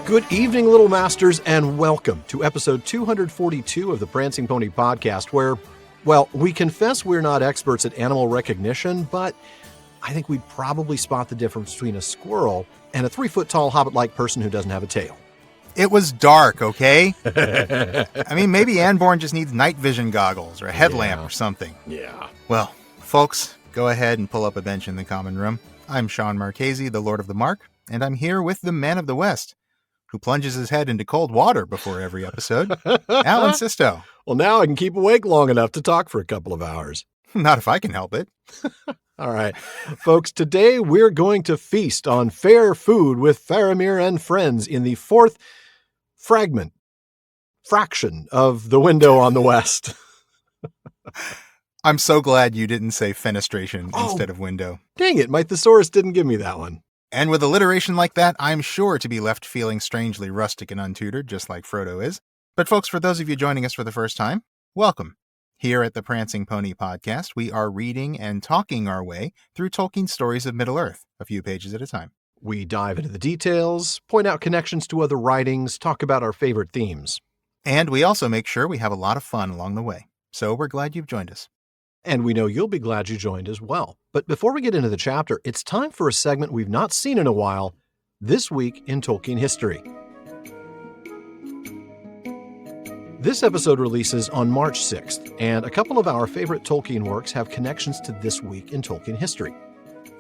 Good evening, Little Masters, and welcome to episode 242 of the Prancing Pony podcast, where, well, we confess we're not experts at animal recognition, but I think we'd probably spot the difference between a squirrel and a 3-foot-tall hobbit-like person who doesn't have a tail. It was dark, okay? I mean, maybe Anborn just needs night vision goggles or a headlamp or something. Yeah. Well, folks, go ahead and pull up a bench in the common room. I'm Sean Marchese, the Lord of the Mark, and I'm here with the Man of the West, who plunges his head into cold water before every episode, Alan Sisto. Well, now I can keep awake long enough to talk for a couple of hours. Not if I can help it. All right, folks, today we're going to feast on fair food with Faramir and friends in the fourth fraction of the window on the west. I'm so glad you didn't say fenestration instead of window. Dang it, my thesaurus didn't give me that one. And with alliteration like that, I'm sure to be left feeling strangely rustic and untutored, just like Frodo is. But folks, for those of you joining us for the first time, welcome. Here at the Prancing Pony podcast, we are reading and talking our way through Tolkien's stories of Middle-earth, a few pages at a time. We dive into the details, point out connections to other writings, talk about our favorite themes. And we also make sure we have a lot of fun along the way. So we're glad you've joined us. And we know you'll be glad you joined as well. But before we get into the chapter, it's time for a segment we've not seen in a while, This Week in Tolkien History. This episode releases on March 6th, and a couple of our favorite Tolkien works have connections to This Week in Tolkien History.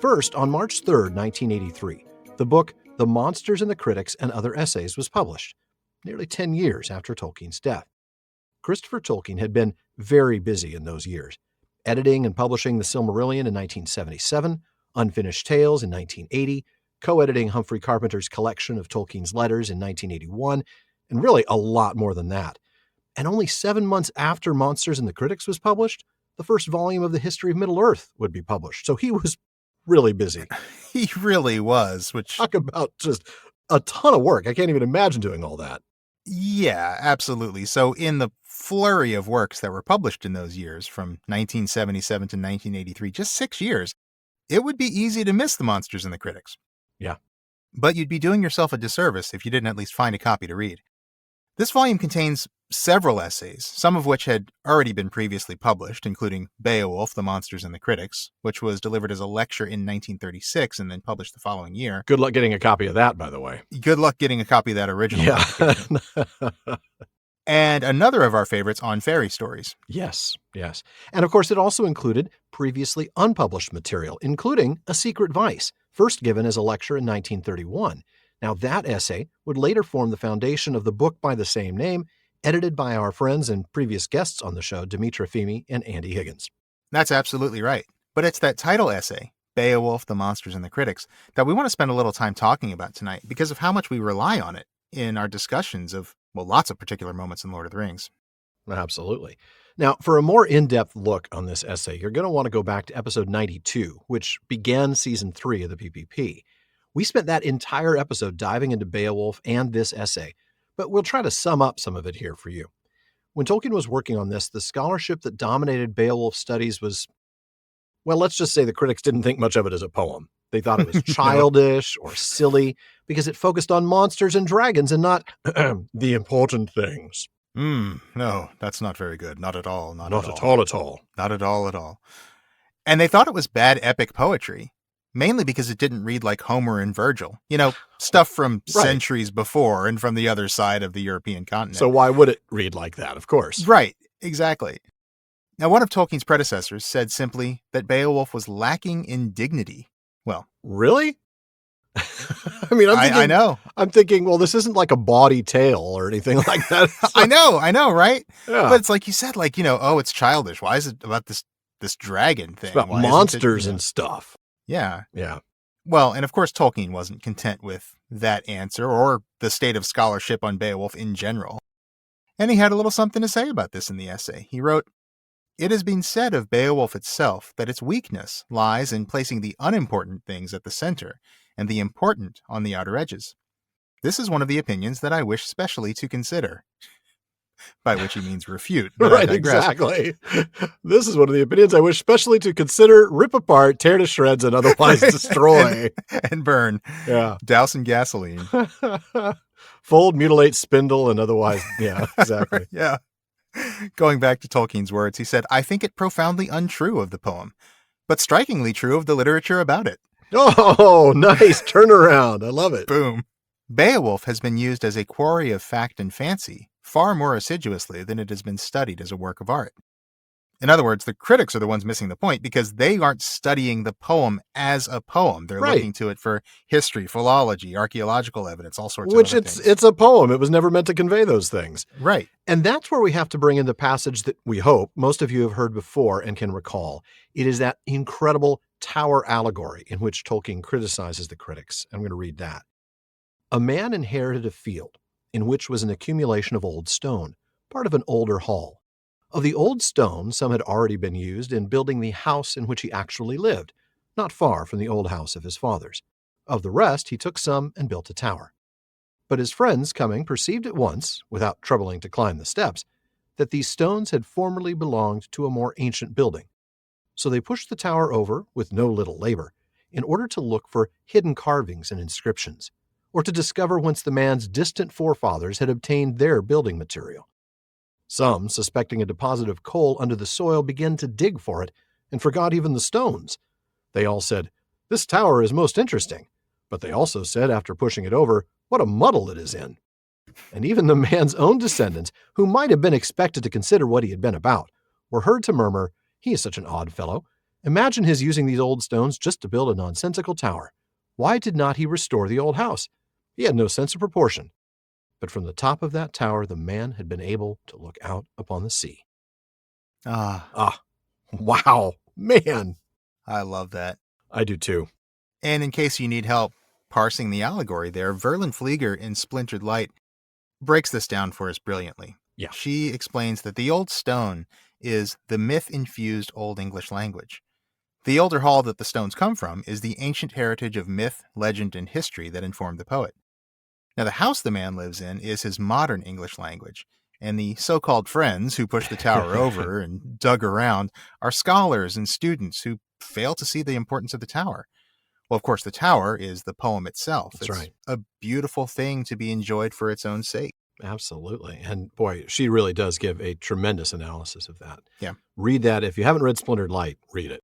First, on March 3rd, 1983, the book The Monsters and the Critics and Other Essays was published, nearly 10 years after Tolkien's death. Christopher Tolkien had been very busy in those years, editing and publishing The Silmarillion in 1977, Unfinished Tales in 1980, co-editing Humphrey Carpenter's collection of Tolkien's letters in 1981, and really a lot more than that. And only 7 months after Monsters and the Critics was published, the first volume of the History of Middle-earth would be published. So he was really busy. He really was, which... Talk about just a ton of work. I can't even imagine doing all that. Yeah, absolutely. So in the flurry of works that were published in those years, from 1977 to 1983, just 6 years, it would be easy to miss The Monsters and the Critics. Yeah. But you'd be doing yourself a disservice if you didn't at least find a copy to read. This volume contains several essays, some of which had already been previously published, including Beowulf, The Monsters and the Critics, which was delivered as a lecture in 1936 and then published the following year. Good luck getting a copy of that, by the way. Good luck getting a copy of that original. Yeah. And another of our favorites on fairy stories. Yes. And of course, it also included previously unpublished material, including A Secret Vice, first given as a lecture in 1931. Now, that essay would later form the foundation of the book by the same name, edited by our friends and previous guests on the show, Dimitra Fimi and Andy Higgins. That's absolutely right. But it's that title essay, Beowulf, The Monsters and the Critics, that we want to spend a little time talking about tonight because of how much we rely on it in our discussions of, well, lots of particular moments in Lord of the Rings. Absolutely. Now, for a more in-depth look on this essay, you're going to want to go back to episode 92, which began season 3 of the PPP. We spent that entire episode diving into Beowulf and this essay, but we'll try to sum up some of it here for you. When Tolkien was working on this, the scholarship that dominated Beowulf studies was, well, let's just say the critics didn't think much of it as a poem. They thought it was childish or silly because it focused on monsters and dragons and not the important things. No, that's not very good. Not at all. Not at all. Not at all. And they thought it was bad epic poetry. Mainly because it didn't read like Homer and Virgil. You know, stuff from centuries before and from the other side of the European continent. So why would it read like that, of course? Right, exactly. Now, one of Tolkien's predecessors said simply that Beowulf was lacking in dignity. Well... Really? I mean, I know. I'm thinking, well, this isn't like a bawdy tale or anything like that. So... I know, right? Yeah. But it's like you said, like, you know, oh, it's childish. Why is it about this dragon thing? It's about monsters and stuff. Yeah. Yeah. Well, and of course, Tolkien wasn't content with that answer or the state of scholarship on Beowulf in general. And he had a little something to say about this in the essay. He wrote, "It has been said of Beowulf itself that its weakness lies in placing the unimportant things at the center and the important on the outer edges. This is one of the opinions that I wish specially to consider." By which he means refute. Right, exactly. This is one of the opinions I wish specially to consider, rip apart, tear to shreds, and otherwise destroy. and burn. Yeah. Douse in gasoline. Fold, mutilate, spindle, and otherwise. Yeah, exactly. Yeah. Going back to Tolkien's words, he said, I think it profoundly untrue of the poem, but strikingly true of the literature about it. Oh, nice turnaround. I love it. Boom. Beowulf has been used as a quarry of fact and fancy far more assiduously than it has been studied as a work of art. In other words, the critics are the ones missing the point because they aren't studying the poem as a poem. They're Right. looking to it for history, philology, archaeological evidence, all sorts Which of other things. it's a poem. It was never meant to convey those things. Right. And that's where we have to bring in the passage that we hope most of you have heard before and can recall. It is that incredible tower allegory in which Tolkien criticizes the critics. I'm going to read that. A man inherited a field in which was an accumulation of old stone, part of an older hall. Of the old stone, some had already been used in building the house in which he actually lived, not far from the old house of his fathers. Of the rest, he took some and built a tower. But his friends coming perceived at once, without troubling to climb the steps, that these stones had formerly belonged to a more ancient building. So they pushed the tower over with no little labor, in order to look for hidden carvings and inscriptions, or to discover whence the man's distant forefathers had obtained their building material. Some, suspecting a deposit of coal under the soil, began to dig for it, and forgot even the stones. They all said, "This tower is most interesting," but they also said, after pushing it over, "What a muddle it is in." And even the man's own descendants, who might have been expected to consider what he had been about, were heard to murmur, "He is such an odd fellow. Imagine his using these old stones just to build a nonsensical tower. Why did not he restore the old house? He had no sense of proportion." But from the top of that tower, the man had been able to look out upon the sea. Wow, man. I love that. I do too. And in case you need help parsing the allegory there, Verlyn Flieger in Splintered Light breaks this down for us brilliantly. Yeah. She explains that the old stone is the myth-infused Old English language. The older hall that the stones come from is the ancient heritage of myth, legend, and history that informed the poet. Now, the house the man lives in is his modern English language, and the so-called friends who pushed the tower over and dug around are scholars and students who fail to see the importance of the tower. Well, of course, the tower is the poem itself. That's it's right. a beautiful thing to be enjoyed for its own sake. Absolutely. And boy, she really does give a tremendous analysis of that. Yeah. Read that. If you haven't read Splintered Light, read it.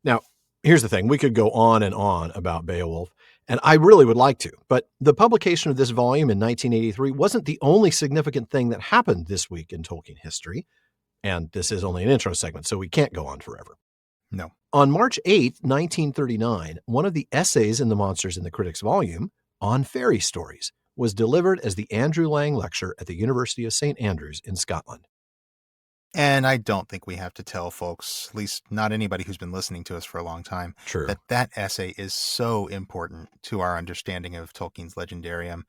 Now, here's the thing. We could go on and on about Beowulf, and I really would like to, but the publication of this volume in 1983 wasn't the only significant thing that happened this week in Tolkien history. And this is only an intro segment, so we can't go on forever. No. On March 8, 1939, one of the essays in the Monsters and the Critics volume, On Fairy Stories, was delivered as the Andrew Lang Lecture at the University of St. Andrews in Scotland. And I don't think we have to tell folks, at least not anybody who's been listening to us for a long time, True. that essay is so important to our understanding of Tolkien's legendarium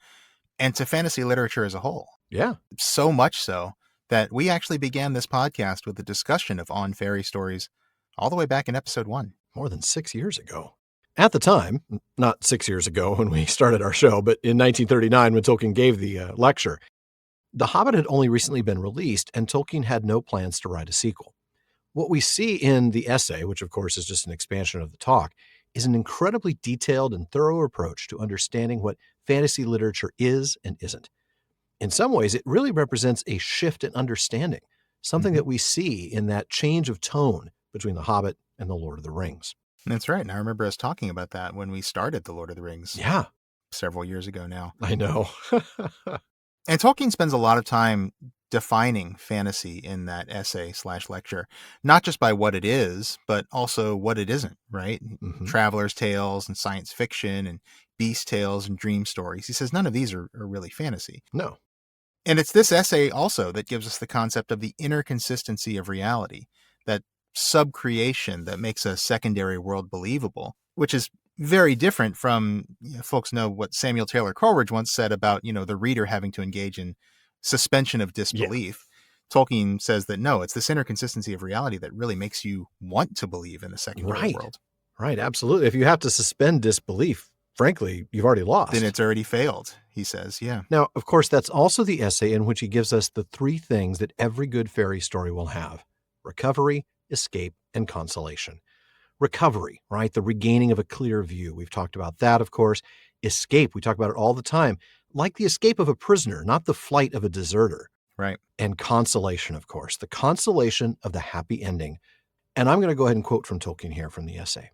and to fantasy literature as a whole. Yeah. So much so that we actually began this podcast with a discussion of On Fairy Stories all the way back in episode 1. More than 6 years ago. At the time, not 6 years ago when we started our show, but in 1939 when Tolkien gave the lecture, The Hobbit had only recently been released, and Tolkien had no plans to write a sequel. What we see in the essay, which of course is just an expansion of the talk, is an incredibly detailed and thorough approach to understanding what fantasy literature is and isn't. In some ways, it really represents a shift in understanding, something that we see in that change of tone between The Hobbit and The Lord of the Rings. That's right. And I remember us talking about that when we started The Lord of the Rings. Yeah. Several years ago now. I know. And Tolkien spends a lot of time defining fantasy in that essay/lecture, not just by what it is, but also what it isn't, right? Traveler's tales and science fiction and beast tales and dream stories. He says none of these are really fantasy. No. And it's this essay also that gives us the concept of the inner consistency of reality, that sub-creation that makes a secondary world believable, which is very different from, folks know what Samuel Taylor Coleridge once said about, the reader having to engage in suspension of disbelief. Yeah. Tolkien says that no, it's this inner consistency of reality that really makes you want to believe in a secondary world. Right, absolutely. If you have to suspend disbelief, frankly, you've already lost. Then it's already failed, he says, yeah. Now, of course, that's also the essay in which he gives us the three things that every good fairy story will have: recovery, escape, and consolation. Recovery, right? The regaining of a clear view. We've talked about that, of course. Escape, we talk about it all the time. like the escape of a prisoner, not the flight of a deserter. Right. And consolation, of course, the consolation of the happy ending. And I'm going to go ahead and quote from Tolkien here from the essay.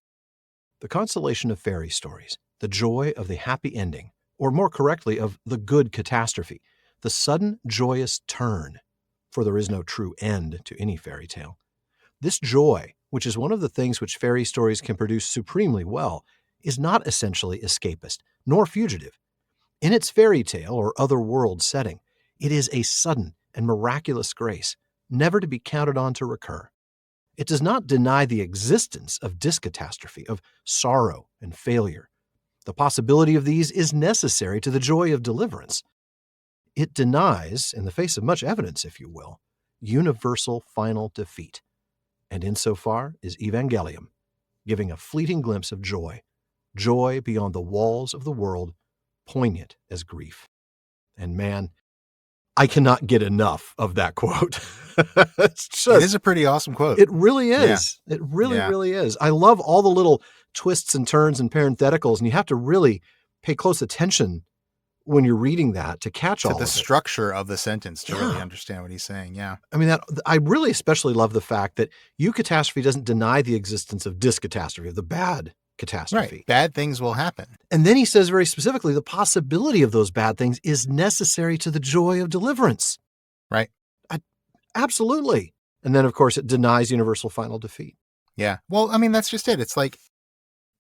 The consolation of fairy stories, the joy of the happy ending, or more correctly, of the good catastrophe, the sudden joyous turn, for there is no true end to any fairy tale. This joy, which is one of the things which fairy stories can produce supremely well, is not essentially escapist, nor fugitive. In its fairy tale or other world setting, it is a sudden and miraculous grace, never to be counted on to recur. It does not deny the existence of discatastrophe, of sorrow and failure. The possibility of these is necessary to the joy of deliverance. It denies, in the face of much evidence, if you will, universal final defeat. And insofar is Evangelium, giving a fleeting glimpse of joy, joy beyond the walls of the world, poignant as grief. And man, I cannot get enough of that quote. It is a pretty awesome quote. It really is. Yeah. It really is. I love all the little twists and turns and parentheticals, and you have to really pay close attention when you're reading that to catch all of it. To the structure of the sentence to really understand what he's saying. Yeah. I mean, I really especially love the fact that eucatastrophe doesn't deny the existence of discatastrophe, of the bad catastrophe. Right. Bad things will happen. And then he says very specifically, the possibility of those bad things is necessary to the joy of deliverance. Right. Absolutely. And then, of course, it denies universal final defeat. Yeah. Well, I mean, that's just it. It's like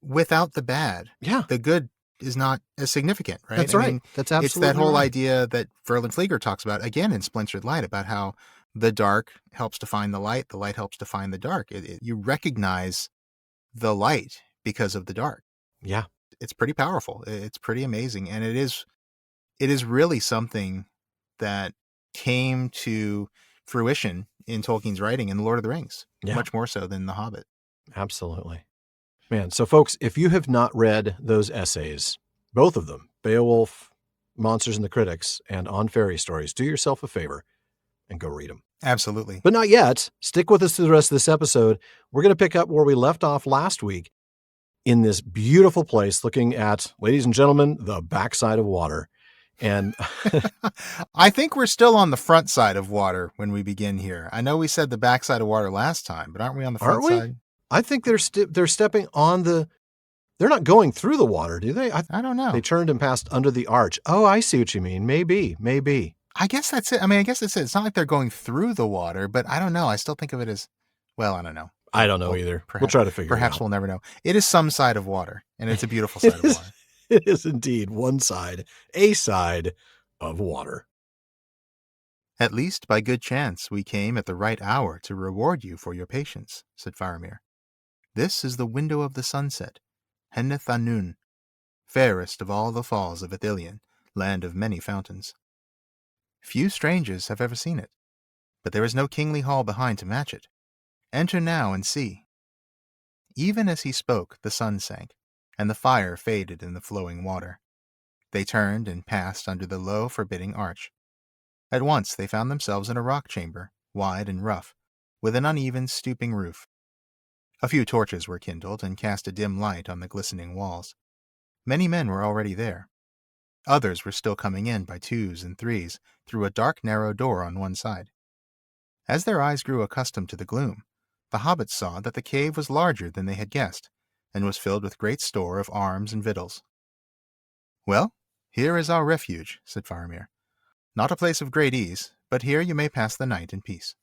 without the bad, the good is not as significant, right? That's right. That's absolutely It's that whole idea that Verlin Flieger talks about, again, in Splintered Light, about how the dark helps to find the light helps to find the dark. You recognize the light because of the dark. Yeah. It's pretty powerful. It's pretty amazing. And it is really something that came to fruition in Tolkien's writing in The Lord of the Rings, much more so than The Hobbit. Absolutely. Man, so folks, if you have not read those essays, both of them, Beowulf, Monsters and the Critics, and On Fairy Stories, do yourself a favor and go read them. Absolutely. But not yet. Stick with us through the rest of this episode. We're going to pick up where we left off last week in this beautiful place looking at, ladies and gentlemen, the backside of water. And I think we're still on the front side of water when we begin here. I know we said the backside of water last time, but aren't we on the front side? I think they're stepping on the. They're not going through the water, do they? I don't know. They turned and passed under the arch. Oh, I see what you mean. Maybe. I guess that's it. I mean, I guess that's it. It's not like they're going through the water, but I don't know. I still think of it as, well, I don't know. I don't know either. We'll try to figure it out. Perhaps we'll never know. It is some side of water, and it's a beautiful side of water. It is indeed one side, a side of water. At least by good chance we came at the right hour to reward you for your patience, said Faramir. This is the window of the sunset, Henneth Annûn, fairest of all the falls of Ithilien, land of many fountains. Few strangers have ever seen it, but there is no kingly hall behind to match it. Enter now and see. Even as he spoke, the sun sank, and the fire faded in the flowing water. They turned and passed under the low, forbidding arch. At once they found themselves in a rock chamber, wide and rough, with an uneven, stooping roof. A few torches were kindled and cast a dim light on the glistening walls. Many men were already there. Others were still coming in by twos and threes through a dark, narrow door on one side. As their eyes grew accustomed to the gloom, the hobbits saw that the cave was larger than they had guessed, and was filled with great store of arms and victuals. Well, here is our refuge, said Faramir. Not a place of great ease, but here you may pass the night in peace.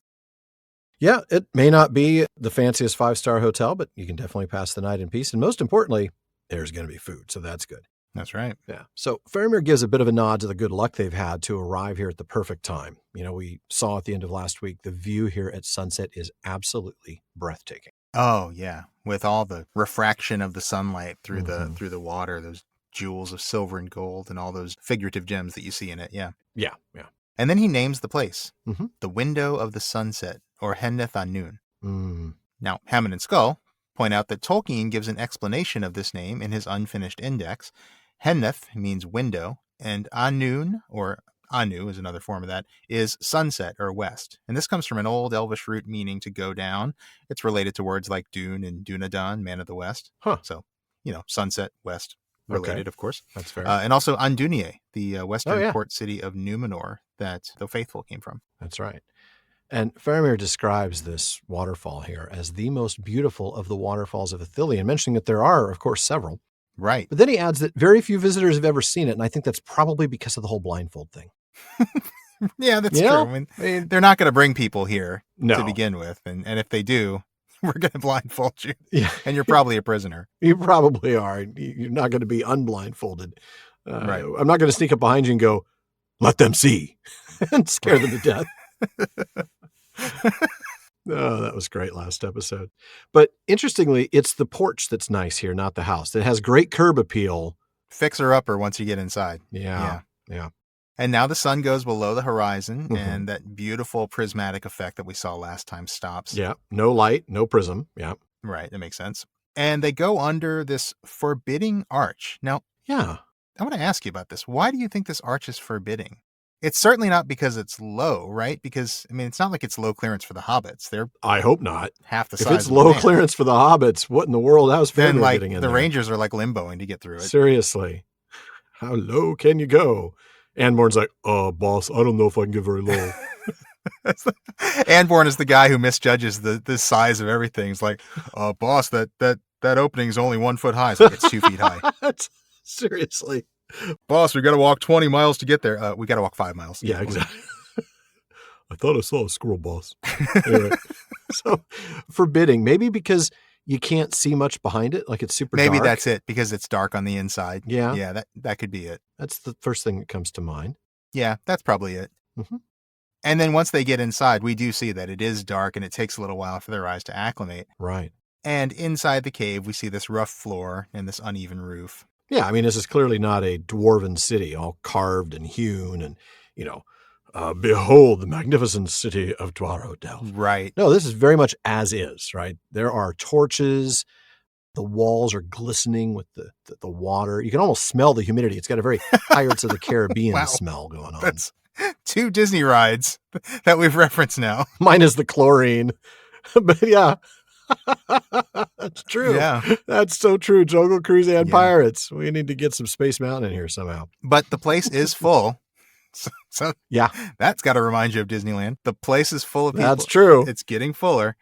Yeah, it may not be the fanciest 5-star hotel, but you can definitely pass the night in peace. And most importantly, there's going to be food, so that's good. That's right. Yeah. So Faramir gives a bit of a nod to the good luck they've had to arrive here at the perfect time. You know, we saw at the end of last week, the view here at sunset is absolutely breathtaking. Oh, yeah. With all the refraction of the sunlight through the water, those jewels of silver and gold and all those figurative gems that you see in it. Yeah. Yeah. And then he names the place, the Window of the Sunset, or Henneth Annûn. Now, Hammond and Skull point out that Tolkien gives an explanation of this name in his unfinished index. Henneth means window, and Annûn, or Anu is another form of that, is sunset or west. And this comes from an old Elvish root meaning to go down. It's related to words like Dune and Dunedain, man of the west. Huh. So, sunset, west. related, of course. That's fair. And also Andúnie, the western yeah. port city of Númenor that the faithful came from. That's right. And Faramir describes this waterfall here as the most beautiful of the waterfalls of Ithilien, mentioning that there are, of course, several. Right. But then he adds that very few visitors have ever seen it, and I think that's probably because of the whole blindfold thing. Yeah, that's true. I mean, they're not going to bring people here to begin with, and if they do, we're going to blindfold you, and you're probably a prisoner. You probably are. You're not going to be unblindfolded. Right. I'm not going to sneak up behind you and go, let them see, and scare them to death. Oh, that was great last episode. But interestingly, it's the porch that's nice here, not the house. It has great curb appeal. Fixer-upper once you get inside. Yeah. And now the sun goes below the horizon, and that beautiful prismatic effect that we saw last time stops. Yeah. No light, no prism. Yeah. Right. That makes sense. And they go under this forbidding arch. Now, I want to ask you about this. Why do you think this arch is forbidding? It's certainly not because it's low, right? Because, I mean, it's not like it's low clearance for the hobbits. I hope not. Half the size. If it's low clearance for the hobbits, what in the world? How's Faramir getting in there? The Rangers are like limboing to get through it. Seriously. How low can you go? Anborn's like, boss, I don't know if I can get very low. Anborn is the guy who misjudges the size of everything. He's like, boss, that opening is only 1 foot high. It's like, it's 2 feet high. Seriously. Boss, we got to walk 20 miles to get there. We got to walk 5 miles. Yeah, exactly. I thought I saw a squirrel, boss. Anyway, so forbidding, maybe because you can't see much behind it, like it's super dark. Maybe that's it, because it's dark on the inside. Yeah. Yeah, that could be it. That's the first thing that comes to mind. Yeah, that's probably it. Mm-hmm. And then once they get inside, we do see that it is dark and it takes a little while for their eyes to acclimate. Right. And inside the cave, we see this rough floor and this uneven roof. Yeah, I mean, this is clearly not a dwarven city, all carved and hewn and, behold the magnificent city of Dwarrodel. Right. No, this is very much as is, right? There are torches. The walls are glistening with the water. You can almost smell the humidity. It's got a very Pirates of the Caribbean smell going on. That's 2 Disney rides that we've referenced now. Minus the chlorine. But yeah. That's true. Yeah. That's so true. Jungle Cruise and Pirates. We need to get some Space Mountain in here somehow. But the place is full. So yeah, that's got to remind you of Disneyland. The place is full of people. That's true. It's getting fuller.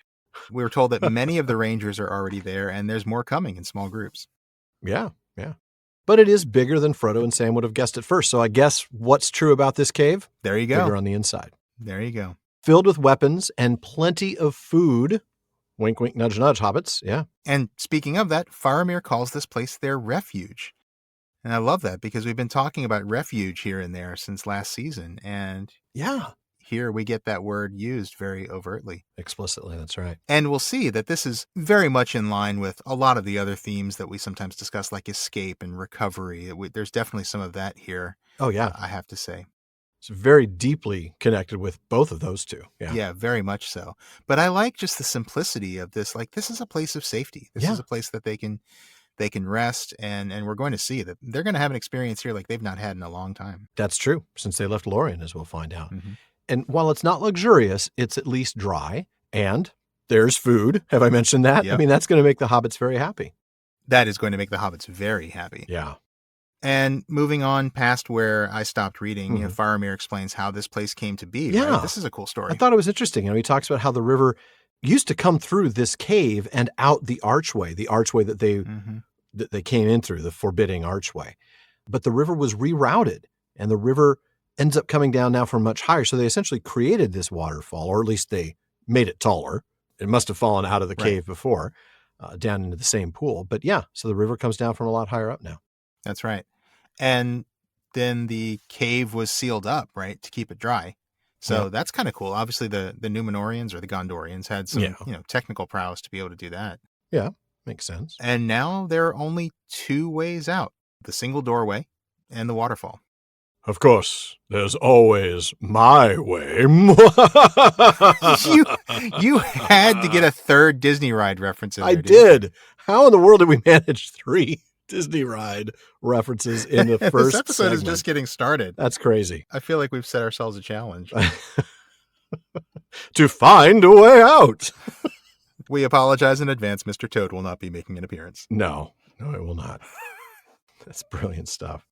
We were told that many of the Rangers are already there, and there's more coming in small groups. Yeah. But it is bigger than Frodo and Sam would have guessed at first. So I guess what's true about this cave? There you go. Bigger on the inside. There you go. Filled with weapons and plenty of food. Wink, wink, nudge, nudge, hobbits. Yeah. And speaking of that, Faramir calls this place their refuge. And I love that because we've been talking about refuge here and there since last season. And here we get that word used very overtly. Explicitly, that's right. And we'll see that this is very much in line with a lot of the other themes that we sometimes discuss, like escape and recovery. There's definitely some of that here. Oh, yeah. I have to say. It's very deeply connected with both of those two. Yeah, very much so. But I like just the simplicity of this. Like, this is a place of safety. This is a place that they can rest, and we're going to see that they're going to have an experience here like they've not had in a long time. That's true, since they left Lorien, as we'll find out. Mm-hmm. And while it's not luxurious, it's at least dry, and there's food. Have I mentioned that? Yep. I mean, that's going to make the hobbits very happy. That is going to make the hobbits very happy. Yeah. And moving on past where I stopped reading, Faramir explains how this place came to be. Yeah. Right? This is a cool story. I thought it was interesting. He talks about how the river used to come through this cave and out the archway that they came in through, the forbidding archway. But the river was rerouted, and the river ends up coming down now from much higher. So they essentially created this waterfall, or at least they made it taller. It must have fallen out of the cave before, down into the same pool. But yeah, so the river comes down from a lot higher up now. That's right. And then the cave was sealed up, right, to keep it dry. So that's kind of cool. Obviously, the Númenóreans or the Gondorians had some technical prowess to be able to do that. Yeah, makes sense. And now there are only 2 ways out, the single doorway and the waterfall. Of course, there's always my way. you had to get a third Disney ride reference in there. I did. How in the world did we manage 3 Disney ride references in the first This episode segment? is just getting started. That's crazy. I feel like we've set ourselves a challenge. To find a way out. We apologize in advance. Mr. Toad will not be making an appearance. No, it will not. That's brilliant stuff.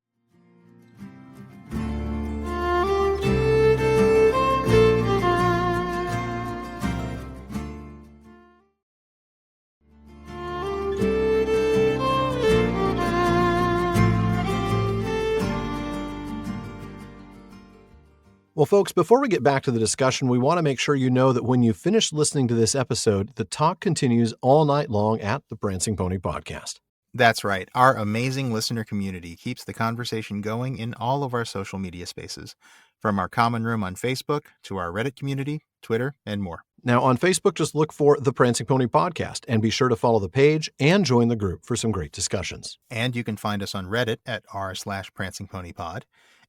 Well, folks, before we get back to the discussion, we want to make sure you know that when you finish listening to this episode, the talk continues all night long at the Prancing Pony Podcast. That's right. Our amazing listener community keeps the conversation going in all of our social media spaces, from our common room on Facebook to our Reddit community, Twitter, and more. Now, on Facebook, just look for the Prancing Pony Podcast and be sure to follow the page and join the group for some great discussions. And you can find us on Reddit at r/PrancingPonyPod.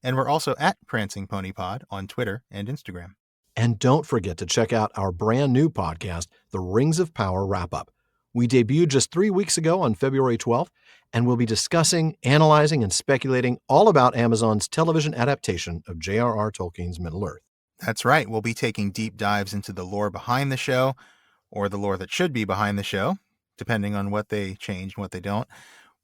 And we're also at Prancing Pony Pod on Twitter and Instagram. And don't forget to check out our brand new podcast, The Rings of Power Wrap-Up. We debuted just 3 weeks ago on February 12th, and we'll be discussing, analyzing, and speculating all about Amazon's television adaptation of J.R.R. Tolkien's Middle-earth. That's right. We'll be taking deep dives into the lore behind the show, or the lore that should be behind the show, depending on what they change and what they don't.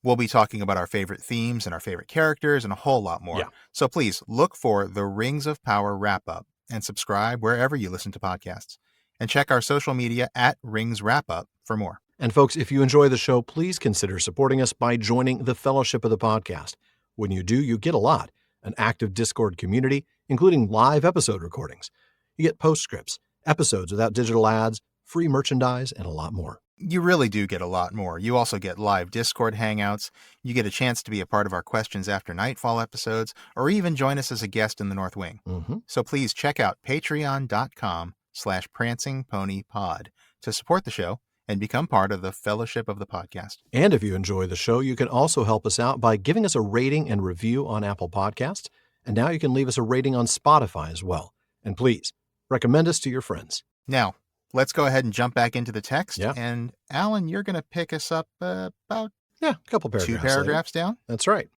We'll be talking about our favorite themes and our favorite characters and a whole lot more. Yeah. So please look for the Rings of Power Wrap-Up and subscribe wherever you listen to podcasts. And check our social media at Rings Wrap-Up for more. And folks, if you enjoy the show, please consider supporting us by joining the Fellowship of the Podcast. When you do, you get a lot. An active Discord community, including live episode recordings. You get postscripts, episodes without digital ads, free merchandise, and a lot more. You really do get a lot more. You also get live Discord hangouts. You get a chance to be a part of our Questions After Nightfall episodes, or even join us as a guest in the North Wing. Mm-hmm. So please check out patreon.com/prancingponypod to support the show and become part of the Fellowship of the Podcast. And if you enjoy the show, you can also help us out by giving us a rating and review on Apple Podcasts. And now you can leave us a rating on Spotify as well. And please, recommend us to your friends. Now, let's go ahead and jump back into the text. Yeah. And Alan, you're going to pick us up about a couple paragraphs 2 paragraphs down. That's right.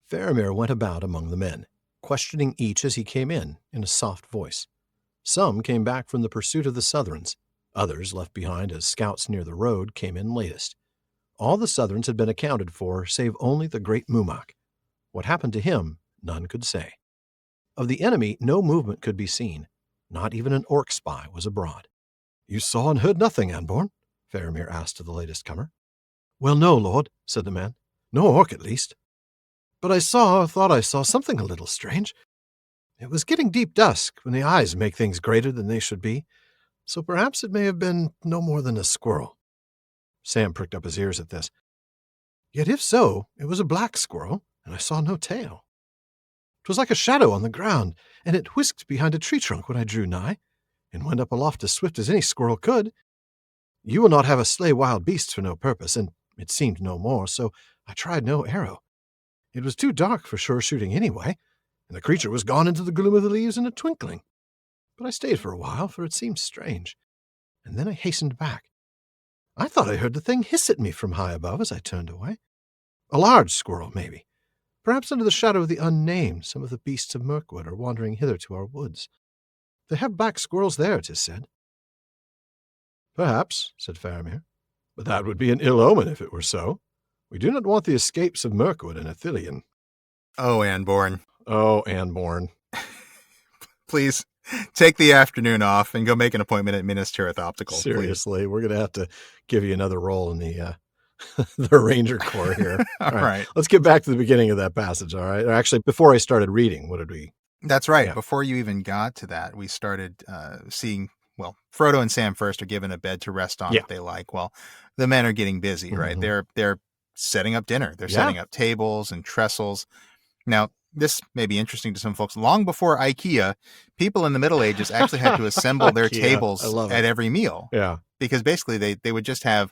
Faramir went about among the men, questioning each as he came in a soft voice. Some came back from the pursuit of the Southrons. Others, left behind as scouts near the road, came in latest. All the Southrons had been accounted for, save only the great Mumak. What happened to him, none could say. Of the enemy, no movement could be seen. Not even an orc spy was abroad. "You saw and heard nothing, Anborn?" Faramir asked of the latest comer. "Well, no, lord," said the man. "No orc, at least. But I thought I saw something a little strange. It was getting deep dusk, when the eyes make things greater than they should be, so perhaps it may have been no more than a squirrel." Sam pricked up his ears at this. "Yet if so, it was a black squirrel, and I saw no tail. 'Twas like a shadow on the ground, and it whisked behind a tree trunk when I drew nigh, and went up aloft as swift as any squirrel could. You will not have us slay wild beasts for no purpose, and it seemed no more, so I tried no arrow. It was too dark for sure shooting anyway, and the creature was gone into the gloom of the leaves in a twinkling. But I stayed for a while, for it seemed strange, and then I hastened back. I thought I heard the thing hiss at me from high above as I turned away. A large squirrel, maybe. Perhaps under the shadow of the unnamed, some of the beasts of Mirkwood are wandering hither to our woods. They have black squirrels there, 'tis said." "Perhaps," said Faramir, "but that would be an ill omen if it were so. We do not want the escapes of Mirkwood and Ithilien." Oh, Anborn. "Oh, Anborn." Please take the afternoon off and go make an appointment at Minas Tirith Optical. Seriously, we're going to have to give you another role in the the Ranger Corps here. All right. Let's get back to the beginning of that passage, all right? Or actually, before I started reading, what did we... That's right. Yeah. Before you even got to that, we started seeing, well, Frodo and Sam first are given a bed to rest on that they like. Well, the men are getting busy, right? They're setting up dinner. They're setting up tables and trestles. Now, this may be interesting to some folks. Long before IKEA, people in the Middle Ages actually had to assemble their tables at every meal. Yeah. Because basically they would just have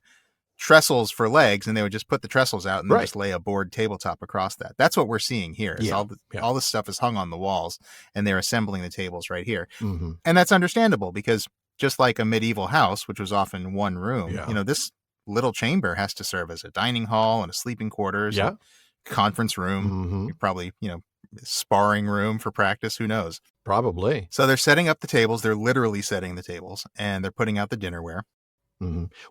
trestles for legs, and they would just put the trestles out and then just lay a board tabletop across that. That's what we're seeing here. Is all this stuff is hung on the walls, and they're assembling the tables right here. Mm-hmm. And that's understandable, because just like a medieval house, which was often one room, this little chamber has to serve as a dining hall and a sleeping quarters, and conference room, probably, sparring room for practice. Who knows? Probably. So they're setting up the tables. They're literally setting the tables, and they're putting out the dinnerware.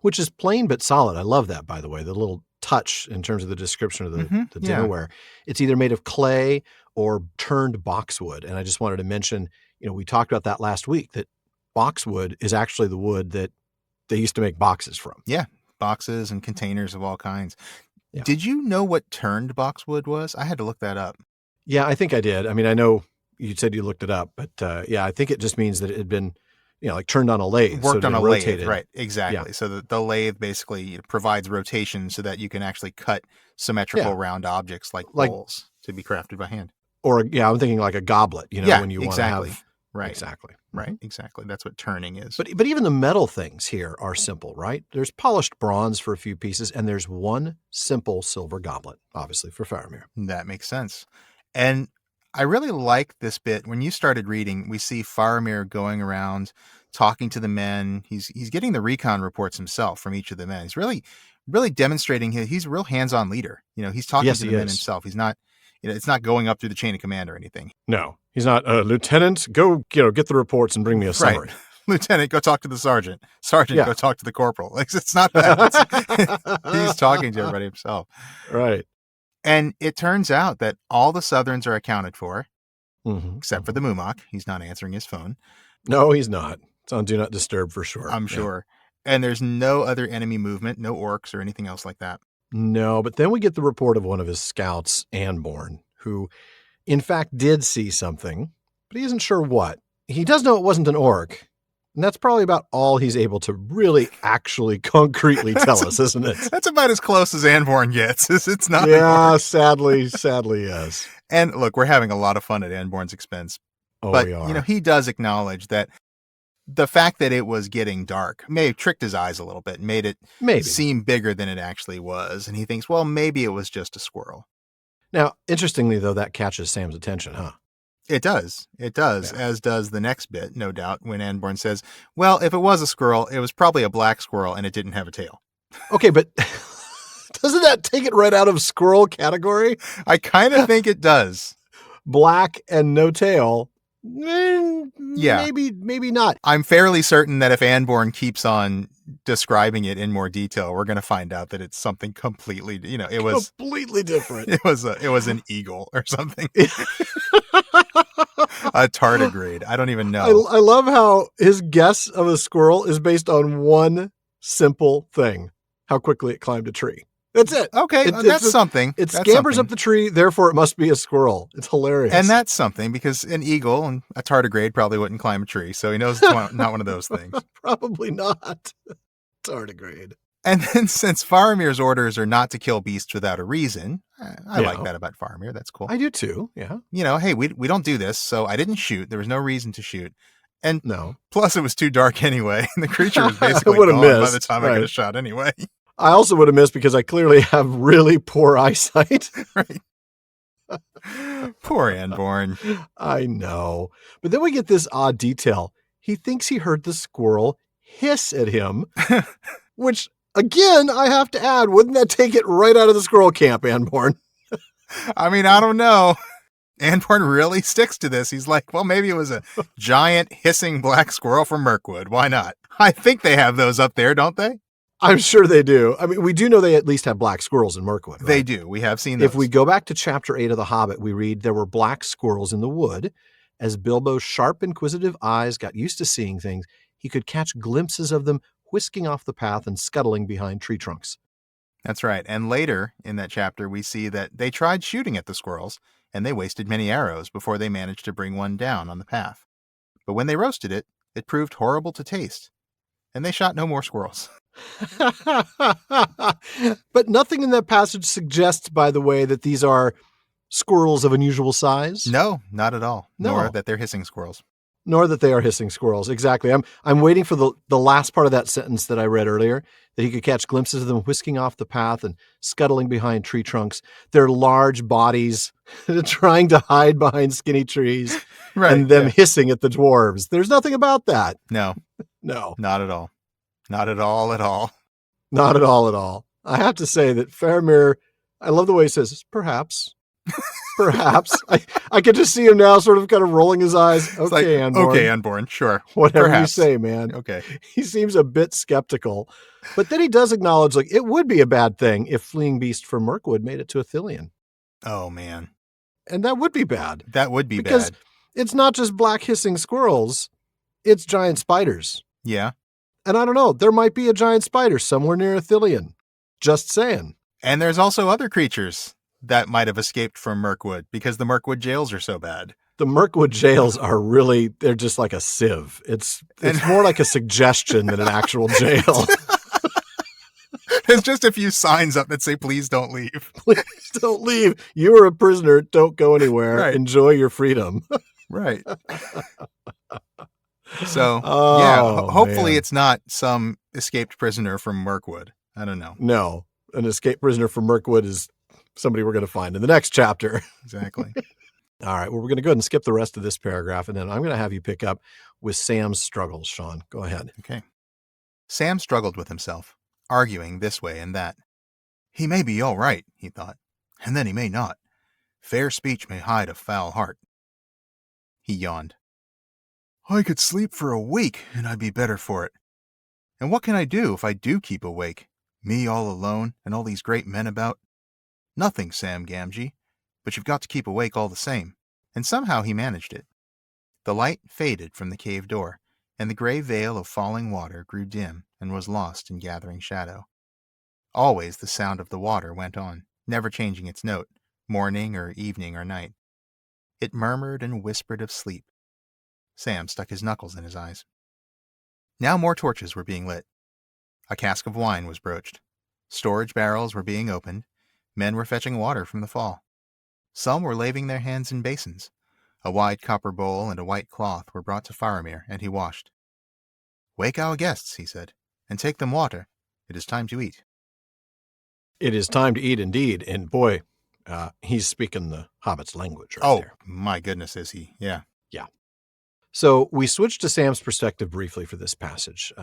Which is plain but solid. I love that, by the way, the little touch in terms of the description of the Yeah. dinnerware. It's either made of clay or turned boxwood. And I just wanted to mention, we talked about that last week, that boxwood is actually the wood that they used to make boxes from. Yeah. Boxes and containers of all kinds. Yeah. Did you know what turned boxwood was? I had to look that up. Yeah, I think I did. I mean, I know you said you looked it up, but yeah, I think it just means that it had been, like turned on a lathe. Worked on a rotated. lathe, right? Exactly. Yeah. So the lathe basically provides rotation so that you can actually cut symmetrical round objects like bowls to be crafted by hand. Or I'm thinking like a goblet. When you want to have right, exactly, right, exactly. That's what turning is. But even the metal things here are simple, right? There's polished bronze for a few pieces, and there's one simple silver goblet, obviously for Faramir. That makes sense. And I really like this bit. When you started reading, we see Faramir going around talking to the men. He's getting the recon reports himself from each of the men. He's really demonstrating he's a real hands-on leader. He's talking to the men himself. He's not, it's not going up through the chain of command or anything. No, he's not Lieutenant. Go, get the reports and bring me a summary. Right. Lieutenant, go talk to the sergeant. Sergeant, go talk to the corporal. Like, it's not that. He's talking to everybody himself. Right. And it turns out that all the Southrons are accounted for, except for the Mumok. He's not answering his phone. No, he's not. It's on Do Not Disturb for sure. I'm sure. And there's no other enemy movement, no orcs or anything else like that. No, but then we get the report of one of his scouts, Anborn, who in fact did see something, but he isn't sure what. He does know it wasn't an orc. And that's probably about all he's able to really actually concretely tell us, isn't it? That's about as close as Anborn gets. It's not. Yeah, sadly, yes. And look, we're having a lot of fun at Anborn's expense. Oh, but, we are. He does acknowledge that the fact that it was getting dark may have tricked his eyes a little bit, made it seem bigger than it actually was. And he thinks, well, maybe it was just a squirrel. Now, interestingly, though, that catches Sam's attention, huh? It does, as does the next bit, no doubt, when Anborn says, well, if it was a squirrel, it was probably a black squirrel and it didn't have a tail. Okay, but doesn't that take it right out of squirrel category? I kind of think it does. Black and no tail. Maybe not. I'm fairly certain that if Anborn keeps on describing it in more detail, we're going to find out that it's something completely, it was completely different. It was an eagle or something. A tardigrade. I don't even know. I love how his guess of a squirrel is based on one simple thing: how quickly it climbed a tree. That's it. Okay, that's something. It scampers up the tree, therefore it must be a squirrel. It's hilarious. And that's something, because an eagle and a tardigrade probably wouldn't climb a tree, so he knows it's not one of those things. Probably not. Tardigrade. And then, since Faramir's orders are not to kill beasts without a reason, I like that about Faramir. That's cool. I do too, yeah. Hey, we don't do this, so I didn't shoot. There was no reason to shoot. And plus it was too dark anyway. The creature was basically gone by the time I could have shot anyway. I also would have missed because I clearly have really poor eyesight. Right. Poor Anborn. I know. But then we get this odd detail. He thinks he heard the squirrel hiss at him, which, again, I have to add, wouldn't that take it right out of the squirrel camp, Anborn? I mean, I don't know. Anborn really sticks to this. He's like, well, maybe it was a giant hissing black squirrel from Mirkwood. Why not? I think they have those up there, don't they? I'm sure they do. I mean, we do know they at least have black squirrels in Mirkwood, right? They do. We have seen those. If we go back to chapter 8 of The Hobbit, we read there were black squirrels in the wood. As Bilbo's sharp, inquisitive eyes got used to seeing things, he could catch glimpses of them whisking off the path and scuttling behind tree trunks. That's right. And later in that chapter, we see that they tried shooting at the squirrels, and they wasted many arrows before they managed to bring one down on the path. But when they roasted it, it proved horrible to taste, and they shot no more squirrels. But nothing in that passage suggests, by the way, that these are squirrels of unusual size. No, not at all. No. Nor that they're hissing squirrels. Nor that they are hissing squirrels. Exactly. I'm waiting for the last part of that sentence that I read earlier, that he could catch glimpses of them whisking off the path and scuttling behind tree trunks, their large bodies trying to hide behind skinny trees, right, and them hissing at the dwarves. There's nothing about that. No. Not at all. Not at all at all. Not at all at all. I have to say that Faramir, I love the way he says, perhaps. Perhaps. I could just see him now sort of kind of rolling his eyes. It's Okay, like, Anborn. okay, Anborn, sure. Whatever Perhaps. you say, man. Okay. He seems a bit skeptical. But then he does acknowledge, like, it would be a bad thing if Fleeing Beast from Mirkwood made it to Ithilien. Oh, man. And that would be bad. That would be because bad. It's not just black hissing squirrels. It's giant spiders. Yeah. And I don't know, there might be a giant spider somewhere near Ithilien. Just saying. And there's also other creatures that might have escaped from Mirkwood because the Mirkwood jails are so bad. The Mirkwood jails are really, they're just like a sieve. It's more like a suggestion than an actual jail. There's just a few signs up that say, please don't leave. Please don't leave. You are a prisoner. Don't go anywhere. Right. Enjoy your freedom. Right. So, hopefully man. it's not some escaped prisoner from Mirkwood. I don't know. No, an escaped prisoner from Mirkwood is somebody we're going to find in the next chapter. Exactly. All right. Well, we're going to go ahead and skip the rest of this paragraph, and then I'm going to have you pick up with Sam's struggles, Sean. Go ahead. Okay. Sam struggled with himself, arguing this way and that. He may be all right, he thought, and then he may not. Fair speech may hide a foul heart. He yawned. I could sleep for a week, and I'd be better for it. And what can I do if I do keep awake? Me all alone, and all these great men about? Nothing, Sam Gamgee, but you've got to keep awake all the same. And somehow he managed it. The light faded from the cave door, and the gray veil of falling water grew dim and was lost in gathering shadow. Always the sound of the water went on, never changing its note, morning or evening or night. It murmured and whispered of sleep. Sam stuck his knuckles in his eyes. Now more torches were being lit. A cask of wine was broached. Storage barrels were being opened. Men were fetching water from the fall. Some were laving their hands in basins. A wide copper bowl and a white cloth were brought to Faramir, and he washed. Wake our guests, he said, and take them water. It is time to eat. It is time to eat indeed. And boy, he's speaking the Hobbit's language right there. Oh, my goodness, is he? Yeah. Yeah. So we switched to Sam's perspective briefly for this passage.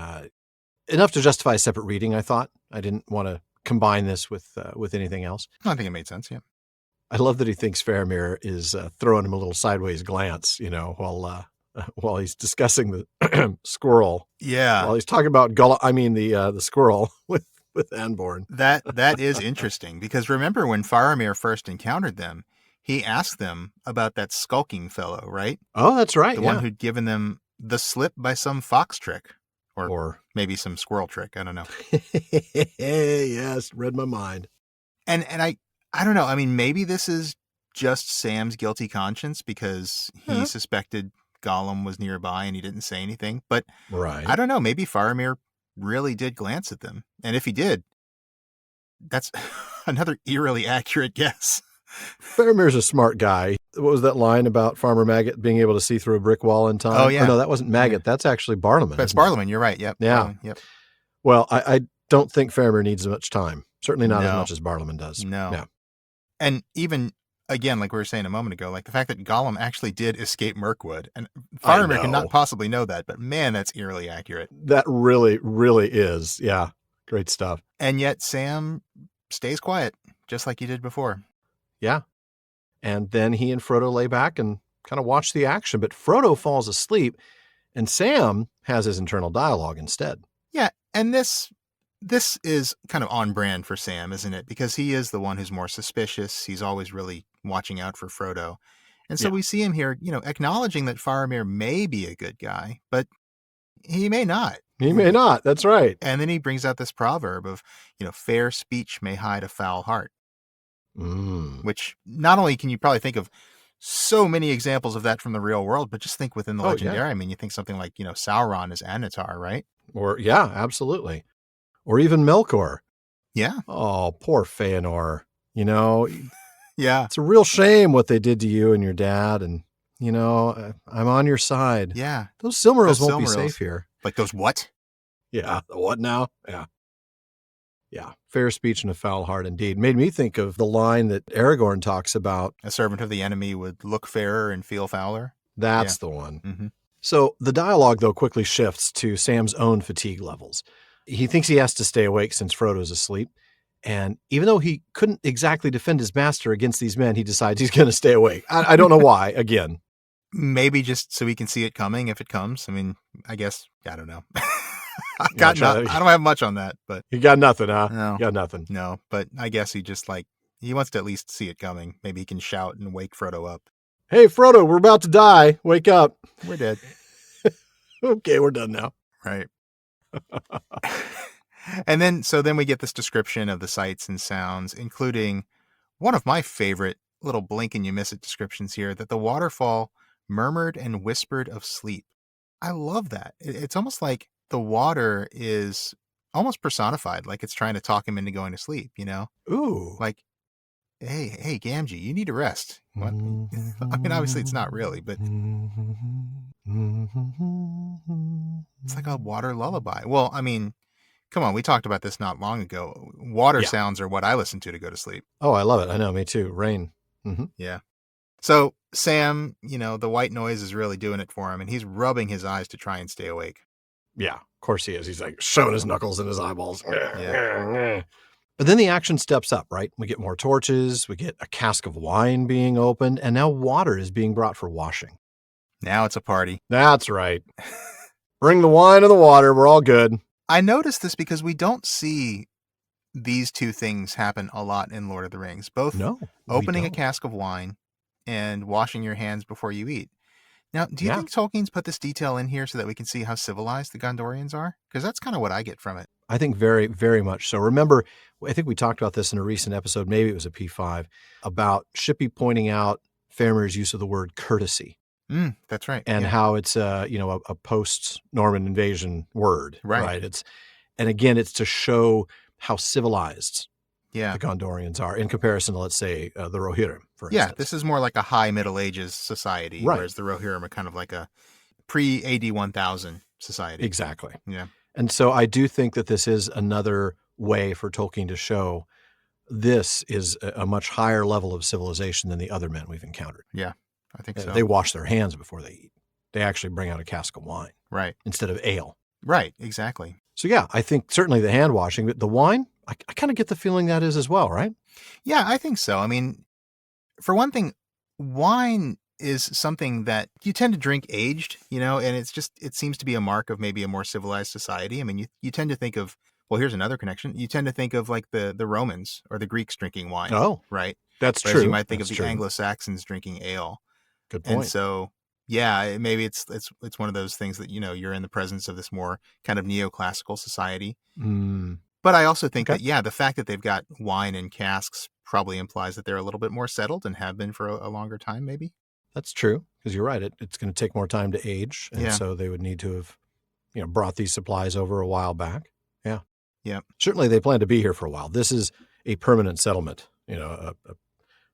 Enough to justify a separate reading, I thought. I didn't want to combine this with anything else. I think it made sense, yeah. I love that he thinks Faramir is throwing him a little sideways glance, while he's discussing the squirrel. Yeah. While he's talking about the squirrel with Anborn. That is interesting, because remember when Faramir first encountered them, he asked them about that skulking fellow, right? Oh, that's right. The one who'd given them the slip by some fox trick. Or maybe some squirrel trick. I don't know. Yes, read my mind. And I don't know. I mean, maybe this is just Sam's guilty conscience because he suspected Gollum was nearby and he didn't say anything. But right. I don't know. Maybe Faramir really did glance at them. And if he did, that's another eerily accurate guess. Faramir's a smart guy. What was that line about Farmer Maggot being able to see through a brick wall in time? Oh, yeah. Oh, no, that wasn't Maggot. Yeah. That's actually Bartleman. That's Bartleman. You're right. Yep. Yeah. Yep. Well, I don't think Faramir needs as much time. Certainly not as much as Bartleman does. No. And even, again, like we were saying a moment ago, like the fact that Gollum actually did escape Mirkwood, and Faramir cannot possibly know that, but man, that's eerily accurate. That really, really is. Yeah. Great stuff. And yet Sam stays quiet, just like he did before. Yeah. And then he and Frodo lay back and kind of watch the action, but Frodo falls asleep and Sam has his internal dialogue instead. Yeah. And this is kind of on brand for Sam, isn't it? Because he is the one who's more suspicious. He's always really watching out for Frodo. And so we see him here, acknowledging that Faramir may be a good guy, but he may not. He may not. That's right. And then he brings out this proverb of, fair speech may hide a foul heart. Which not only can you probably think of so many examples of that from the real world, but just think within the legendary. Yeah. I mean, you think something like, Sauron is Anatar, right? Or, yeah, absolutely. Or even Melkor. Yeah. Oh, poor Feanor. Yeah. It's a real shame what they did to you and your dad. And, I'm on your side. Yeah. Those Silmarils won't be safe here. Like those what? Yeah. The what now? Yeah. Yeah, fair speech and a foul heart indeed. Made me think of the line that Aragorn talks about. A servant of the enemy would look fairer and feel fouler. That's the one. Mm-hmm. So the dialogue, though, quickly shifts to Sam's own fatigue levels. He thinks he has to stay awake since Frodo's asleep, And even though he couldn't exactly defend his master against these men, he decides he's going to stay awake. I don't know why, again. Maybe just so he can see it coming if it comes. I mean, I guess, I don't know. I don't have much on that, but. You got nothing, huh? No. You got nothing. No, but I guess he just he wants to at least see it coming. Maybe he can shout and wake Frodo up. Hey, Frodo, we're about to die. Wake up. We're dead. Okay, we're done now. Right. And then we get this description of the sights and sounds, including one of my favorite little blink and you miss it descriptions here, that the waterfall murmured and whispered of sleep. I love that. It's almost like the water is almost personified, like it's trying to talk him into going to sleep, you know? Ooh. Like, hey, Gamgee, you need to rest. What? I mean, obviously it's not really, but it's like a water lullaby. Well, I mean, come on, we talked about this not long ago. Water sounds are what I listen to go to sleep. Oh, I love it. I know, me too. Rain. Mm-hmm. Yeah. So Sam, the white noise is really doing it for him, and he's rubbing his eyes to try and stay awake. Yeah, of course he is. He's like shoving his knuckles in his eyeballs. Yeah. But then the action steps up, right? We get more torches, we get a cask of wine being opened, and now water is being brought for washing. Now it's a party. That's right. Bring the wine and the water. We're all good. I noticed this because we don't see these two things happen a lot in Lord of the Rings. Both opening a cask of wine and washing your hands before you eat. Now, do you think Tolkien's put this detail in here so that we can see how civilized the Gondorians are? Because that's kind of what I get from it. I think very, very much so. Remember, I think we talked about this in a recent episode, maybe it was a P5, about Shippey pointing out Faramir's use of the word courtesy. That's right. And how it's a post-Norman invasion word. Right. And again, it's to show how civilized the Gondorians are in comparison to, let's say, the Rohirrim, for instance. Yeah, this is more like a high Middle Ages society, whereas the Rohirrim are kind of like a pre-AD 1000 society. Exactly. Yeah. And so I do think that this is another way for Tolkien to show this is a much higher level of civilization than the other men we've encountered. Yeah, I think so. They wash their hands before they eat. They actually bring out a cask of wine. Right. Instead of ale. Right, exactly. So yeah, I think certainly the hand washing, but the wine, I kind of get the feeling that is as well, right? Yeah, I think so. I mean, for one thing, wine is something that you tend to drink aged, and it seems to be a mark of maybe a more civilized society. I mean, you tend to think of, well, here's another connection. You tend to think of like the Romans or the Greeks drinking wine. Oh, right. That's Whereas true. You might think of the Anglo-Saxons drinking ale. Good point. And so, yeah, maybe it's one of those things that, you're in the presence of this more kind of neoclassical society. But I also think that, the fact that they've got wine in casks probably implies that they're a little bit more settled and have been for a longer time, maybe. That's true, because you're right. It's going to take more time to age, and so they would need to have, brought these supplies over a while back. Yeah. Yeah. Certainly they plan to be here for a while. This is a permanent settlement, a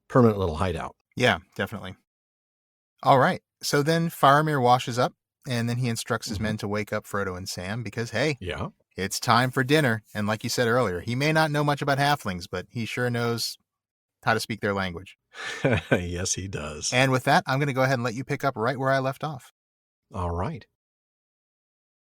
permanent little hideout. Yeah, definitely. All right. So then Faramir washes up, and then he instructs his men to wake up Frodo and Sam because, hey, it's time for dinner. And like you said earlier, he may not know much about halflings, but he sure knows how to speak their language. Yes, he does. And with that, I'm going to go ahead and let you pick up right where I left off. All right.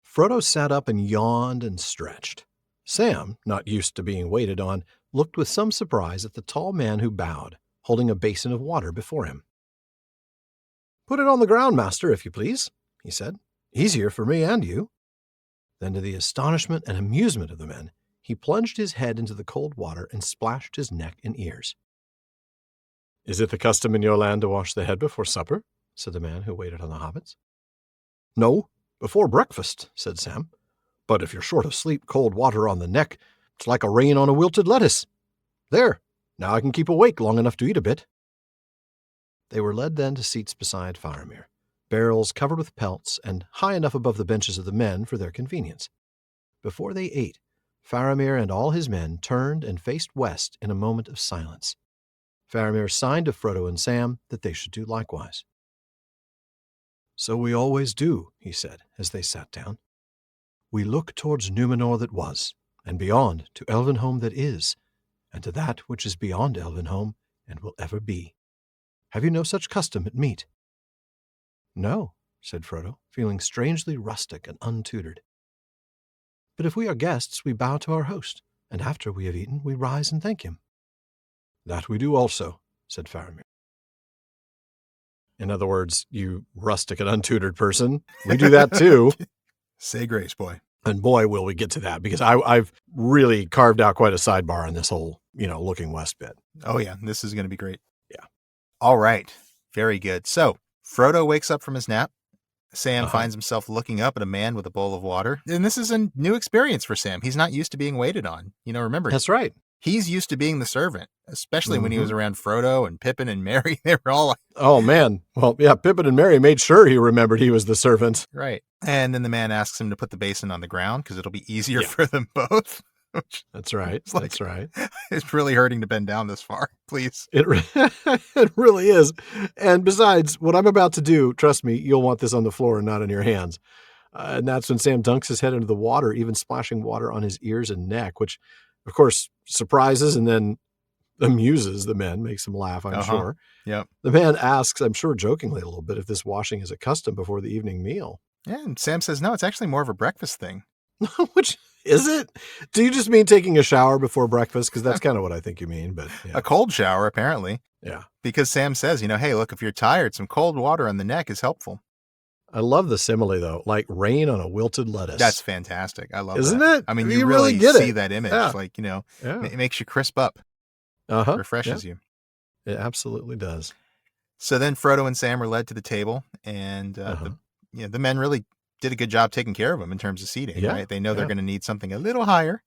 Frodo sat up and yawned and stretched. Sam, not used to being waited on, looked with some surprise at the tall man who bowed, holding a basin of water before him. "Put it on the ground, master, if you please," he said. "Easier for me and you." Then, to the astonishment and amusement of the men, he plunged his head into the cold water and splashed his neck and ears. "Is it the custom in your land to wash the head before supper?" said the man who waited on the hobbits. "No, before breakfast," said Sam. "But if you're short of sleep, cold water on the neck, it's like a rain on a wilted lettuce. There, now I can keep awake long enough to eat a bit." They were led then to seats beside Faramir, barrels covered with pelts and high enough above the benches of the men for their convenience. Before they ate, Faramir and all his men turned and faced west in a moment of silence. Faramir signed to Frodo and Sam that they should do likewise. "So we always do," he said as they sat down. "We look towards Númenor that was, and beyond to Elvenhome that is, and to that which is beyond Elvenhome and will ever be. Have you no such custom at meat?" "No," said Frodo, feeling strangely rustic and untutored. "But if we are guests, we bow to our host, and after we have eaten, we rise and thank him. That we do also, said Faramir. In other words, you rustic and untutored person, we do that too. Say grace, boy. And boy, will we get to that, because I've really carved out quite a sidebar on this whole, looking west bit. Oh, yeah. This is going to be great. Yeah. All right. Very good. So Frodo wakes up from his nap. Sam finds himself looking up at a man with a bowl of water. And this is a new experience for Sam. He's not used to being waited on. Remember. That's right. He's used to being the servant, especially when he was around Frodo and Pippin and Merry. They were all like, oh, man. Well, yeah, Pippin and Merry made sure he remembered he was the servant. Right. And then the man asks him to put the basin on the ground because it'll be easier for them both. That's right. That's right. It's really hurting to bend down this far. Please. It really is. And besides, what I'm about to do, trust me, you'll want this on the floor and not in your hands. And that's when Sam dunks his head into the water, even splashing water on his ears and neck, which, of course, surprises and then amuses the men, makes them laugh, I'm sure. Yep. The man asks, I'm sure jokingly a little bit, if this washing is a custom before the evening meal. Yeah, and Sam says, no, it's actually more of a breakfast thing. Which is it? Do you just mean taking a shower before breakfast? Because that's kind of what I think you mean. But yeah. A cold shower, apparently. Yeah. Because Sam says, hey, look, if you're tired, some cold water on the neck is helpful. I love the simile, though, like rain on a wilted lettuce. That's fantastic. I love Isn't that. it? I mean, you really get see it. that image. Yeah. Like, it makes you crisp up. Refreshes you. It absolutely does. So then Frodo and Sam are led to the table, and the men really did a good job taking care of them in terms of seating, right? They know they're going to need something a little higher.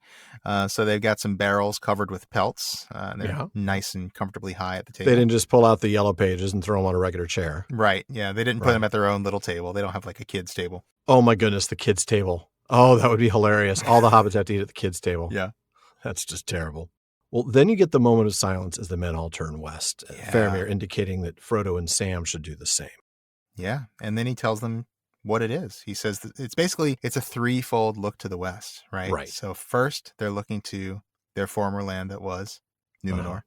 So they've got some barrels covered with pelts. And they're nice and comfortably high at the table. They didn't just pull out the yellow pages and throw them on a regular chair. Right. Yeah. They didn't put them at their own little table. They don't have like a kid's table. Oh my goodness, the kids' table. Oh, that would be hilarious. All the hobbits have to eat at the kids' table. Yeah. That's just terrible. Well, then you get the moment of silence as the men all turn west. Faramir indicating that Frodo and Sam should do the same. Yeah. And then he tells them what it is. He says that it's a threefold look to the west, right? Right. So first, they're looking to their former land that was Númenor.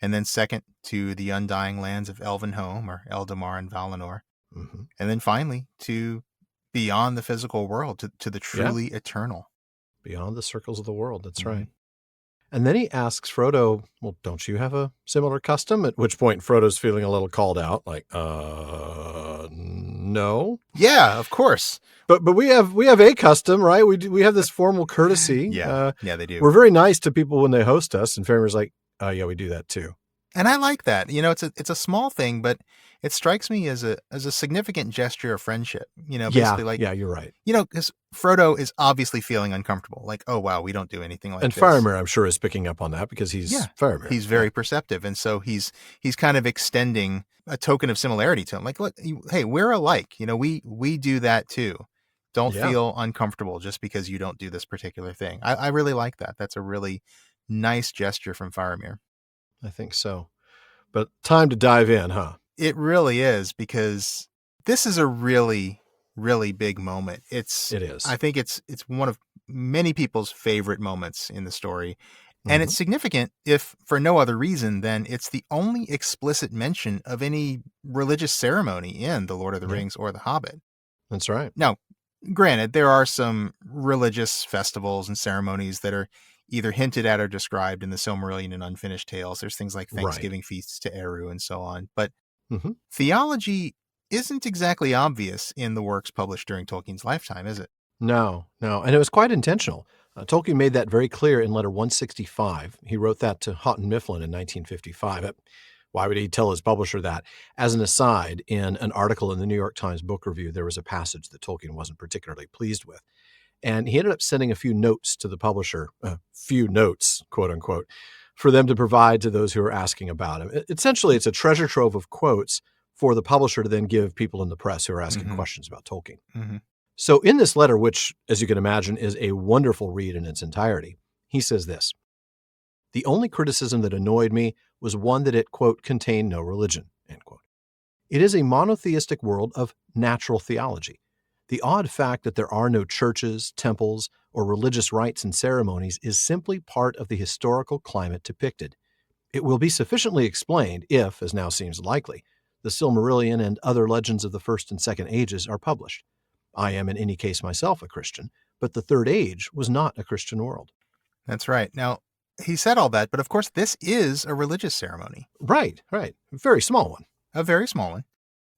And then second, to the undying lands of Elvenhome, or Eldamar and Valinor. Mm-hmm. And then finally, to beyond the physical world, to the truly eternal. Beyond the circles of the world. That's right. And then he asks Frodo, well, don't you have a similar custom? At which point Frodo's feeling a little called out, like, no. Yeah, of course. But we have a custom, right? We have this formal courtesy. Yeah, they do. We're very nice to people when they host us. And Faramir's like, yeah, we do that too. And I like that. It's a small thing, but it strikes me as a significant gesture of friendship. Basically like, yeah, you're right. Because Frodo is obviously feeling uncomfortable. Like, oh wow, we don't do anything like this. And Faramir, I'm sure, is picking up on that because he's Faramir. He's very perceptive, and so he's kind of extending a token of similarity to him. Like, look, hey, we're alike. We do that too. Don't feel uncomfortable just because you don't do this particular thing. I really like that. That's a really nice gesture from Faramir. I think so. But time to dive in, huh? It really is, because this is a really, really big moment. It is. I think it's one of many people's favorite moments in the story. And it's significant if for no other reason than it's the only explicit mention of any religious ceremony in The Lord of the Rings or The Hobbit. That's right. Now, granted, there are some religious festivals and ceremonies that are either hinted at or described in the Silmarillion and Unfinished Tales. There's things like Thanksgiving feasts to Eru and so on. But theology isn't exactly obvious in the works published during Tolkien's lifetime, is it? No. And it was quite intentional. Tolkien made that very clear in letter 165. He wrote that to Houghton Mifflin in 1955. Why would he tell his publisher that? As an aside, in an article in the New York Times Book Review, there was a passage that Tolkien wasn't particularly pleased with. And he ended up sending a few notes to the publisher, few notes, quote unquote, for them to provide to those who are asking about him. Essentially, it's a treasure trove of quotes for the publisher to then give people in the press who are asking questions about Tolkien. So in this letter, which, as you can imagine, is a wonderful read in its entirety, he says this: the only criticism that annoyed me was one that it, quote, contained no religion, end quote. It is a monotheistic world of natural theology. The odd fact that there are no churches, temples, or religious rites and ceremonies is simply part of the historical climate depicted. It will be sufficiently explained if, as now seems likely, the Silmarillion and other legends of the First and Second Ages are published. I am in any case myself a Christian, but the Third Age was not a Christian world. That's right. Now, he said all that, but of course, this is a religious ceremony, Right, right. Very small one. a very small one.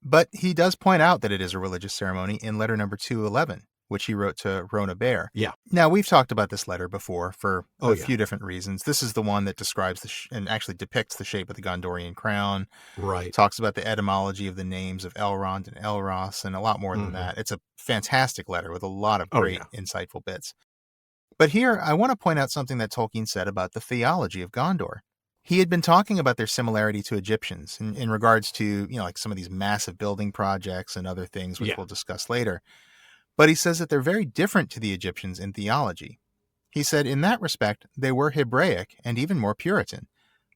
But he does point out that it is a religious ceremony in letter number 211, which he wrote to Rona Bear. Yeah. Now, we've talked about this letter before for Oh, a yeah. few different reasons. This is the one that describes and actually depicts the shape of the Gondorian crown, Right. talks about the etymology of the names of Elrond and Elros, and a lot more than that. It's a fantastic letter with a lot of Oh, great, yeah. insightful bits. But here, I want to point out something that Tolkien said about the theology of Gondor. He had been talking about their similarity to Egyptians in regards to, like some of these massive building projects and other things, which Yeah. we'll discuss later. But he says that they're very different to the Egyptians in theology. He said in that respect, they were Hebraic and even more Puritan.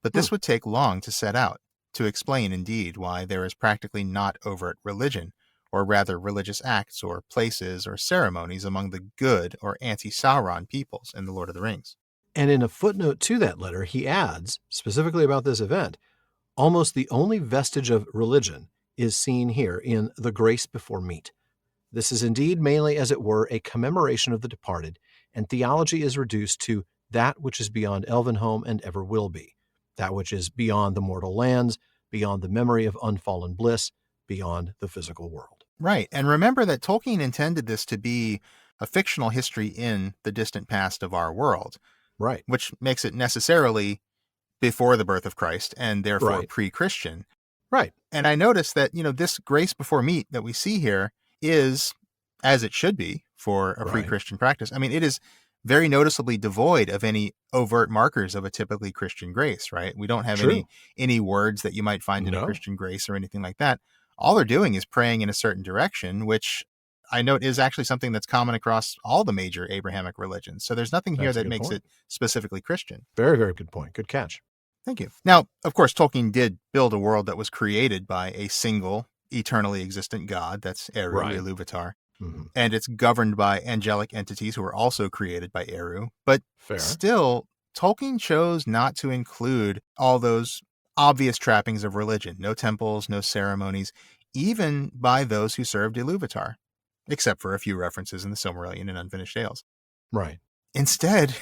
But this would take long to set out, to explain indeed why there is practically not overt religion, or rather religious acts or places or ceremonies among the good or anti-Sauron peoples in The Lord of the Rings. And in a footnote to that letter, he adds, specifically about this event, almost the only vestige of religion is seen here in the grace before meat. This is indeed mainly, as it were, a commemoration of the departed, and theology is reduced to that which is beyond Elvenhome and ever will be, that which is beyond the mortal lands, beyond the memory of unfallen bliss, beyond the physical world. Right. And remember that Tolkien intended this to be a fictional history in the distant past of our world. Right. Which makes it necessarily before the birth of Christ and therefore Right. pre-Christian. Right. And I noticed that, this grace before meat that we see here is, as it should be for a pre-Christian practice. I mean, it is very noticeably devoid of any overt markers of a typically Christian grace, right? We don't have any words that you might find in a Christian grace or anything like that. All they're doing is praying in a certain direction, which I note is actually something that's common across all the major Abrahamic religions. So there's nothing here that makes it specifically Christian. Very, very good point. Good catch. Thank you. Now, of course, Tolkien did build a world that was created by a single, eternally existent God. That's Eru, Iluvatar. Mm-hmm. And it's governed by angelic entities who are also created by Eru. But still, Tolkien chose not to include all those obvious trappings of religion. No temples, no ceremonies, even by those who served Iluvatar, except for a few references in the Silmarillion and Unfinished Tales. Right. Instead,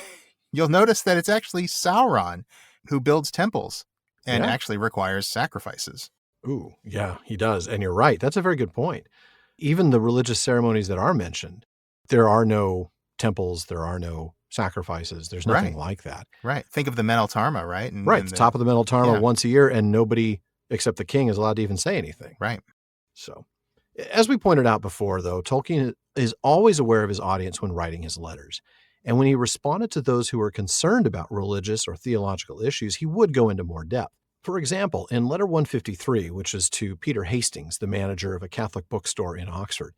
you'll notice that it's actually Sauron who builds temples and actually requires sacrifices. Ooh, yeah, he does. And you're right. That's a very good point. Even the religious ceremonies that are mentioned, there are no temples, there are no sacrifices. There's nothing like that. Right. Think of the Meneltarma, right? And the top of the Meneltarma once a year, and nobody except the king is allowed to even say anything. Right. So, as we pointed out before, though, Tolkien is always aware of his audience when writing his letters. And when he responded to those who were concerned about religious or theological issues, he would go into more depth. For example, in letter 153, which is to Peter Hastings, the manager of a Catholic bookstore in Oxford,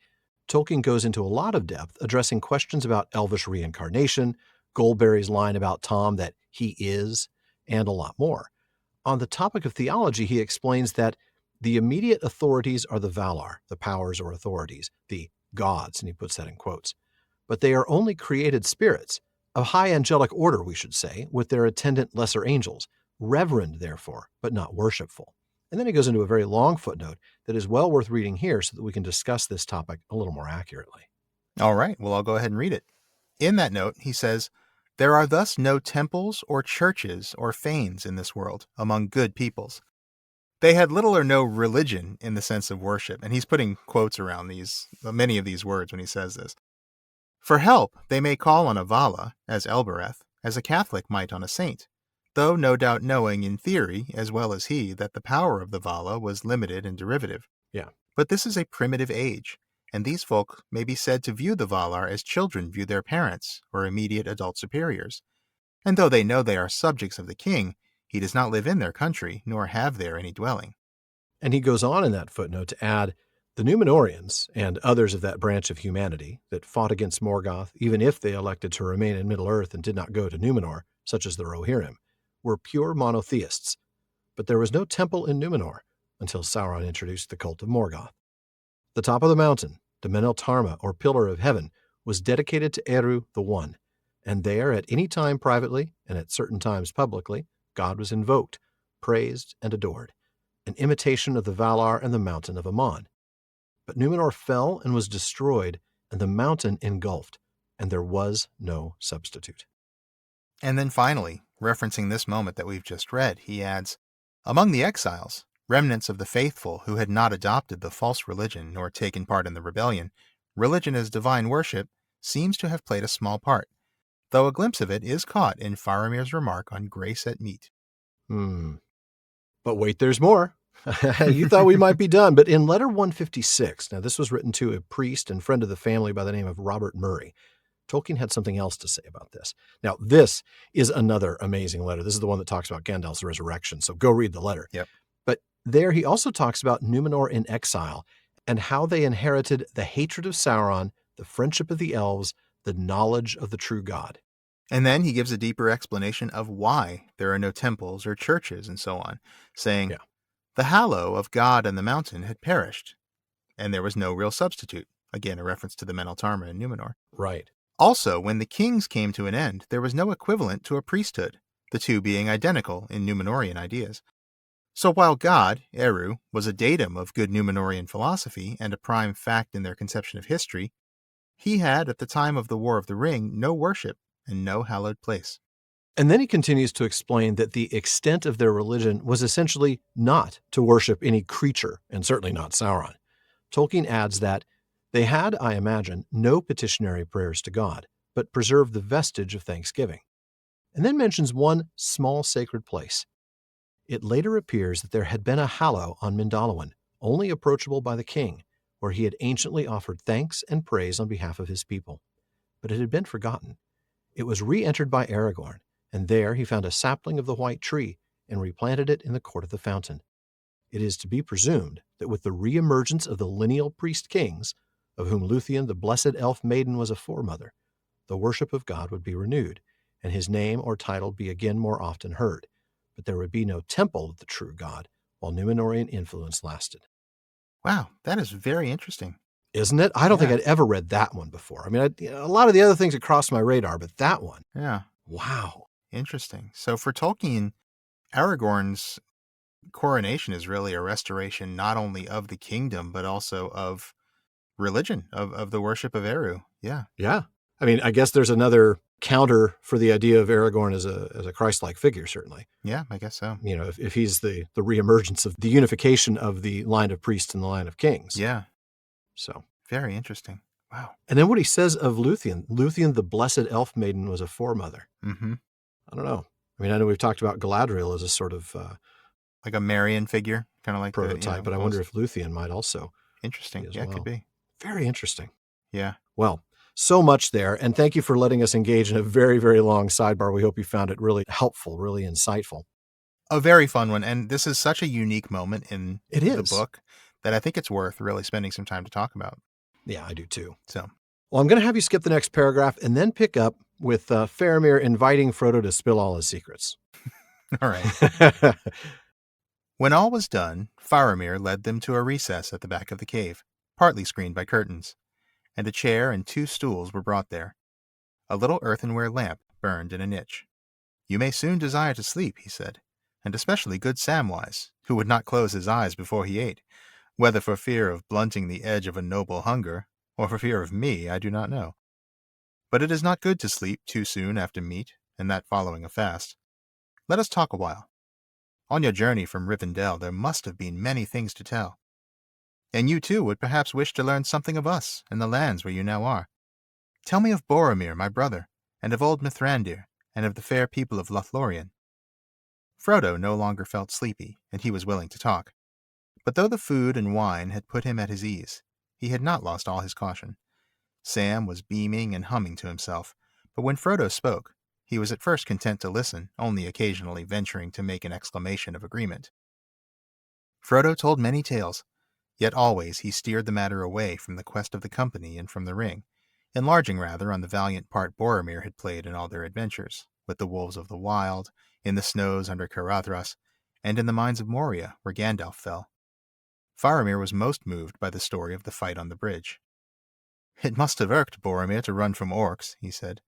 Tolkien goes into a lot of depth addressing questions about elvish reincarnation, Goldberry's line about Tom that he is, and a lot more. On the topic of theology, he explains that the immediate authorities are the Valar, the powers or authorities, the gods, and he puts that in quotes. But they are only created spirits, of high angelic order, we should say, with their attendant lesser angels, reverend, therefore, but not worshipful. And then he goes into a very long footnote that is well worth reading here so that we can discuss this topic a little more accurately. All right, well, I'll go ahead and read it. In that note, he says, "There are thus no temples or churches or fanes in this world among good peoples. They had little or no religion in the sense of worship." And he's putting quotes around many of these words when he says this. "For help, they may call on a Vala, as Elbereth, as a Catholic might on a saint, though no doubt knowing in theory, as well as he, that the power of the Vala was limited and derivative. Yeah. But this is a primitive age, and these folk may be said to view the Valar as children view their parents, or immediate adult superiors. And though they know they are subjects of the king, he does not live in their country, nor have there any dwelling." And he goes on in that footnote to add, the Númenóreans and others of that branch of humanity that fought against Morgoth, even if they elected to remain in Middle-earth and did not go to Númenor, such as the Rohirrim, were pure monotheists. But there was no temple in Númenor until Sauron introduced the cult of Morgoth. The top of the mountain, the Meneltarma, or Pillar of Heaven, was dedicated to Eru the One, and there, at any time privately and at certain times publicly, God was invoked, praised, and adored, an imitation of the Valar and the mountain of Aman. But Númenor fell and was destroyed, and the mountain engulfed, and there was no substitute. And then finally, referencing this moment that we've just read, he adds, "Among the exiles, remnants of the faithful who had not adopted the false religion nor taken part in the rebellion, religion as divine worship seems to have played a small part, though a glimpse of it is caught in Faramir's remark on grace at meat." But wait, there's more. You thought we might be done, but in letter 156, now this was written to a priest and friend of the family by the name of Robert Murray, Tolkien had something else to say about this. Now, this is another amazing letter. This is the one that talks about Gandalf's resurrection, so go read the letter. Yep. But there he also talks about Númenor in exile and how they inherited the hatred of Sauron, the friendship of the elves, the knowledge of the true God. And then he gives a deeper explanation of why there are no temples or churches and so on, saying, The hallow of God and the mountain had perished, and there was no real substitute. Again, a reference to the Meneltarma in Númenor. Right. Also, when the kings came to an end, there was no equivalent to a priesthood, the two being identical in Númenorian ideas. So while God, Eru, was a datum of good Númenorian philosophy and a prime fact in their conception of history, he had, at the time of the War of the Ring, no worship and no hallowed place. And then he continues to explain that the extent of their religion was essentially not to worship any creature, and certainly not Sauron. Tolkien adds that they had, I imagine, no petitionary prayers to God, but preserved the vestige of thanksgiving. And then mentions one small sacred place. It later appears that there had been a hallow on Mindalluin, only approachable by the king, where he had anciently offered thanks and praise on behalf of his people. But it had been forgotten. It was re-entered by Aragorn, and there he found a sapling of the white tree and replanted it in the court of the fountain. It is to be presumed that with the re-emergence of the lineal priest kings, of whom Lúthien the blessed elf maiden was a foremother, the worship of God would be renewed, and his name or title be again more often heard, but there would be no temple of the true God while Númenorian influence lasted. Wow, that is very interesting. Isn't it? I don't think I'd ever read that one before. I mean, a lot of the other things had crossed my radar, but that one. Yeah. Wow. Interesting. So for Tolkien, Aragorn's coronation is really a restoration not only of the kingdom, but also of religion, of the worship of Eru. Yeah. Yeah. I mean, I guess there's another counter for the idea of Aragorn as a Christ-like figure, certainly. Yeah, I guess so. You know, if he's the reemergence of the unification of the line of priests and the line of kings. Yeah. So. Very interesting. Wow. And then what he says of Lúthien the blessed elf maiden was a foremother. Mm-hmm. I don't know. I mean, I know we've talked about Galadriel as a sort of like a Marian figure, kind of like prototype, but I wonder if Lúthien might also. Interesting. Yeah, it could be. Very interesting. Yeah. Well, so much there. And thank you for letting us engage in a very, very long sidebar. We hope you found it really helpful, really insightful. A very fun one. And this is such a unique moment in the book that I think it's worth really spending some time to talk about. Yeah, I do too. So, well, I'm going to have you skip the next paragraph and then pick up with Faramir inviting Frodo to spill all his secrets. All right. When all was done, Faramir led them to a recess at the back of the cave, partly screened by curtains, and a chair and 2 stools were brought there. A little earthenware lamp burned in a niche. "You may soon desire to sleep," he said, "and especially good Samwise, who would not close his eyes before he ate, whether for fear of blunting the edge of a noble hunger, or for fear of me, I do not know. But it is not good to sleep too soon after meat, and that following a fast. Let us talk a while. On your journey from Rivendell there must have been many things to tell. And you too would perhaps wish to learn something of us and the lands where you now are. Tell me of Boromir, my brother, and of old Mithrandir, and of the fair people of Lothlorien." Frodo no longer felt sleepy, and he was willing to talk. But though the food and wine had put him at his ease, he had not lost all his caution. Sam was beaming and humming to himself, but when Frodo spoke, he was at first content to listen, only occasionally venturing to make an exclamation of agreement. Frodo told many tales, yet always he steered the matter away from the quest of the company and from the ring, enlarging rather on the valiant part Boromir had played in all their adventures, with the wolves of the wild, in the snows under Caradhras, and in the mines of Moria, where Gandalf fell. Faramir was most moved by the story of the fight on the bridge. "It must have irked Boromir to run from orcs," he said,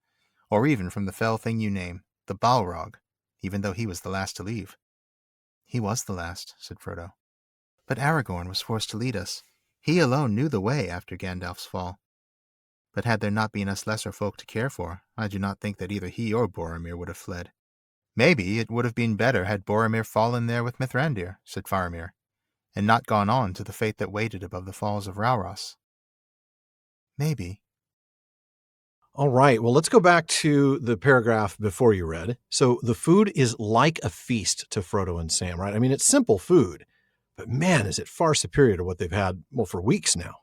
"or even from the fell thing you name, the Balrog, even though he was the last to leave." "He was the last," said Frodo. "But Aragorn was forced to lead us. He alone knew the way after Gandalf's fall." But had there not been us lesser folk to care for, I do not think that either he or Boromir would have fled. Maybe it would have been better had Boromir fallen there with Mithrandir, said Faramir, and not gone on to the fate that waited above the falls of Rauros. Maybe. All right, well, let's go back to the paragraph before you read. So the food is like a feast to Frodo and Sam, right? I mean, it's simple food, but man, is it far superior to what they've had, well, for weeks now.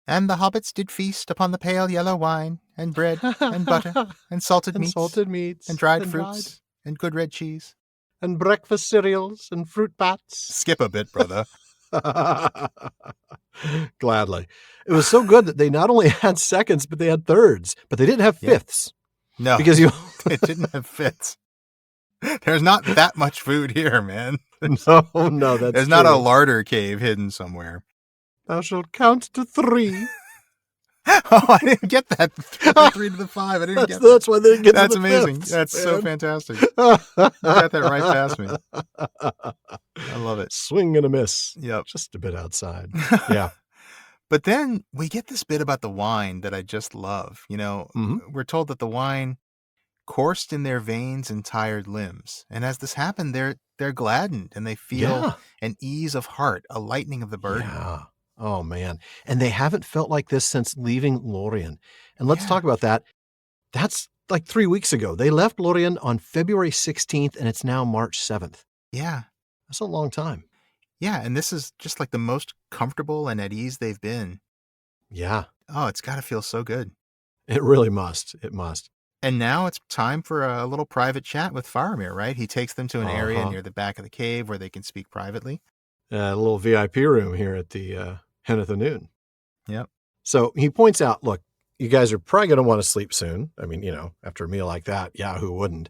And the hobbits did feast upon the pale yellow wine, and bread, and butter, and salted meats, and dried fruits, and good red cheese. And breakfast cereals, and fruit bats. Skip a bit, brother. Gladly. It was so good that they not only had seconds, but they had thirds, but they didn't have fifths. No, because they didn't have fifths. There's not that much food here, man. No, that's There's not a larder cave hidden somewhere. Thou shalt count to 3. Oh, I didn't get that. 3 to the 5. I didn't get that. That's why they didn't get That's to the amazing. fifths, That's man. so fantastic. You got that right past me. I love it. Swing and a miss. Yep. Just a bit outside. Yeah. But then we get this bit about the wine that I just love. You know, we're told that the wine coursed in their veins and tired limbs. And as this happened, they're gladdened and they feel an ease of heart, a lightening of the burden. Yeah. Oh, man. And they haven't felt like this since leaving Lorien. And let's talk about that. That's like 3 weeks ago. They left Lorien on February 16th, and it's now March 7th. Yeah. That's a long time. Yeah, and this is just like the most comfortable and at ease they've been. Yeah. Oh, it's got to feel so good. It really must. It must. And now it's time for a little private chat with Faramir, right? He takes them to an area near the back of the cave where they can speak privately. A little VIP room here at the Henneth Annûn. Yep. So he points out, look, you guys are probably going to want to sleep soon. I mean, after a meal like that, who wouldn't?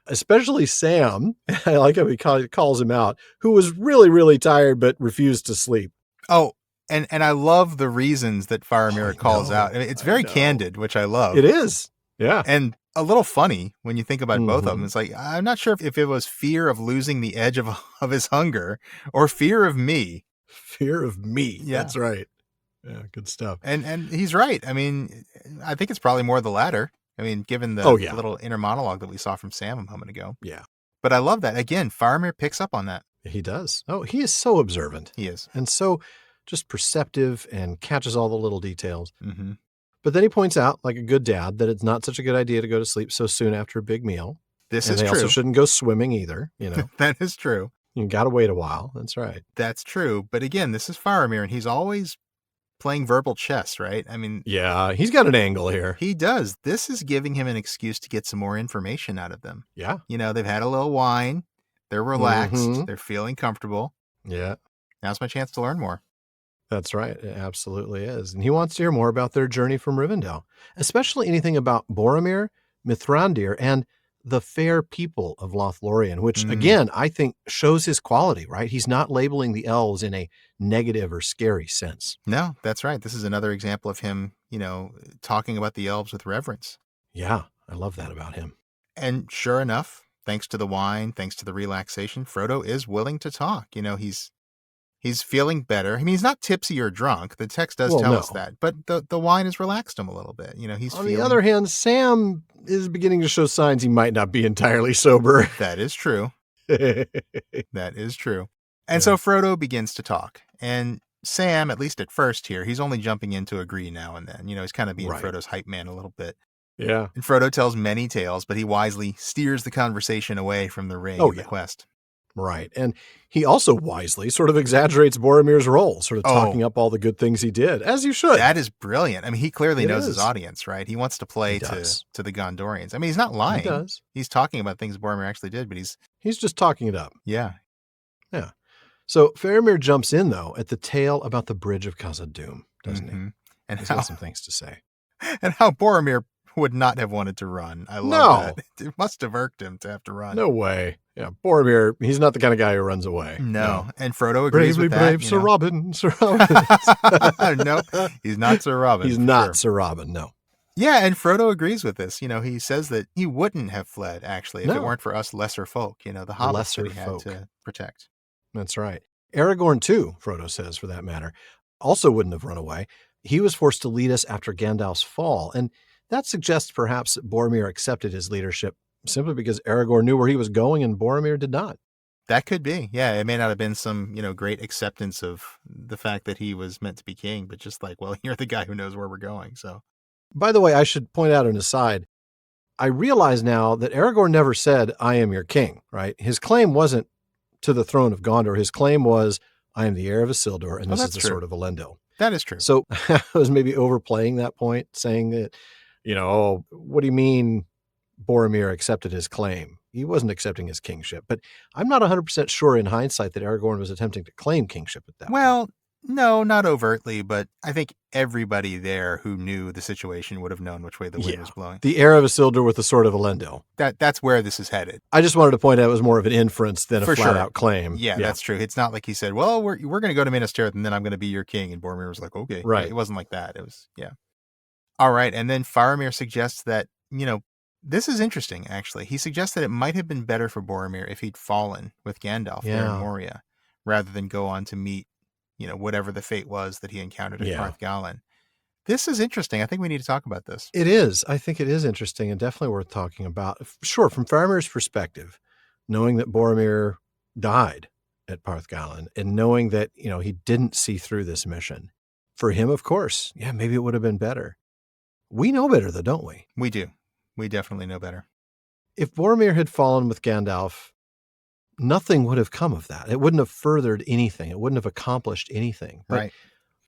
Especially Sam, I like how he calls him out, who was really, really tired but refused to sleep. Oh, and I love the reasons that Faramir calls out. I mean, it's very candid, which I love. It is. Yeah. And a little funny when you think about both of them. It's like, I'm not sure if it was fear of losing the edge of his hunger or fear of me. Fear of me. Yeah. That's right. Yeah, good stuff. And he's right. I mean, I think it's probably more the latter. I mean, given the little inner monologue that we saw from Sam a moment ago. Yeah. But I love that. Again, Faramir picks up on that. He does. Oh, he is so observant. He is. And so just perceptive and catches all the little details. Mm-hmm. But then he points out, like a good dad, that it's not such a good idea to go to sleep so soon after a big meal. This is true. They also shouldn't go swimming either, That is true. You got to wait a while. That's right. That's true. But again, this is Faramir, and he's always playing verbal chess, right? I mean... Yeah, he's got an angle here. He does. This is giving him an excuse to get some more information out of them. Yeah. They've had a little wine. They're relaxed. They're feeling comfortable. Yeah. Now's my chance to learn more. That's right. It absolutely is. And he wants to hear more about their journey from Rivendell, especially anything about Boromir, Mithrandir, and the fair people of Lothlorien, which, again, I think shows his quality, right? He's not labeling the elves in a negative or scary sense. No, that's right. This is another example of him, talking about the elves with reverence. Yeah, I love that about him. And sure enough, thanks to the wine, thanks to the relaxation, Frodo is willing to talk. He's feeling better. I mean, he's not tipsy or drunk. The text does tell us that. But the wine has relaxed him a little bit. He's On the other hand, Sam is beginning to show signs he might not be entirely sober. That is true. That is true. And so Frodo begins to talk. And Sam, at least at first here, he's only jumping in to agree now and then. He's kind of being Frodo's hype man a little bit. Yeah. And Frodo tells many tales, but he wisely steers the conversation away from the ring and the quest. Right. And he also wisely sort of exaggerates Boromir's role, sort of talking up all the good things he did, as you should. That is brilliant. I mean, he clearly knows his audience, right? He wants to play to the Gondorians. I mean, he's not lying. He does. He's talking about things Boromir actually did, but he's just talking it up. Yeah. Yeah. So Faramir jumps in, though, at the tale about the Bridge of Khazad-dûm, doesn't he? And he's got some things to say. And how Boromir would not have wanted to run. I love that. It must have irked him to have to run. No way. Yeah, Boromir, he's not the kind of guy who runs away. No. And Frodo agrees with that. Bravely brave Sir Robin. Sir Robin. No, he's not Sir Robin. He's not Sir Robin, no. Yeah, and Frodo agrees with this. He says that he wouldn't have fled, actually, if it weren't for us lesser folk, the hobbits that he had to protect. That's right. Aragorn, too, Frodo says, for that matter, also wouldn't have run away. He was forced to lead us after Gandalf's fall, and that suggests perhaps that Boromir accepted his leadership simply because Aragorn knew where he was going and Boromir did not. That could be. Yeah, it may not have been some, great acceptance of the fact that he was meant to be king, but just like, well, you're the guy who knows where we're going, so. By the way, I should point out an aside. I realize now that Aragorn never said, "I am your king," right? His claim wasn't to the throne of Gondor. His claim was, "I am the heir of Isildur, and this is the sword of Elendil." That is true. So I was maybe overplaying that point, saying that, oh, what do you mean Boromir accepted his claim? He wasn't accepting his kingship. But I'm not 100% sure in hindsight that Aragorn was attempting to claim kingship at that point. Well, no, not overtly, but I think everybody there who knew the situation would have known which way the wind was blowing. The heir of Isildur with the sword of Elendil. That's where this is headed. I just wanted to point out it was more of an inference than a flat-out claim. Yeah, that's true. It's not like he said, well, we're going to go to Minas Tirith and then I'm going to be your king. And Boromir was like, okay. Right. It wasn't like that. It was, All right. And then Faramir suggests that, this is interesting, actually. He suggests that it might have been better for Boromir if he'd fallen with Gandalf there in Moria, rather than go on to meet, whatever the fate was that he encountered at Parthgalen. This is interesting. I think we need to talk about this. It is. I think it is interesting and definitely worth talking about. Sure, from Faramir's perspective, knowing that Boromir died at Parthgalen and knowing that, he didn't see through this mission. For him, of course, maybe it would have been better. We know better, though, don't we? We do. We definitely know better. If Boromir had fallen with Gandalf, nothing would have come of that. It wouldn't have furthered anything. It wouldn't have accomplished anything. Right.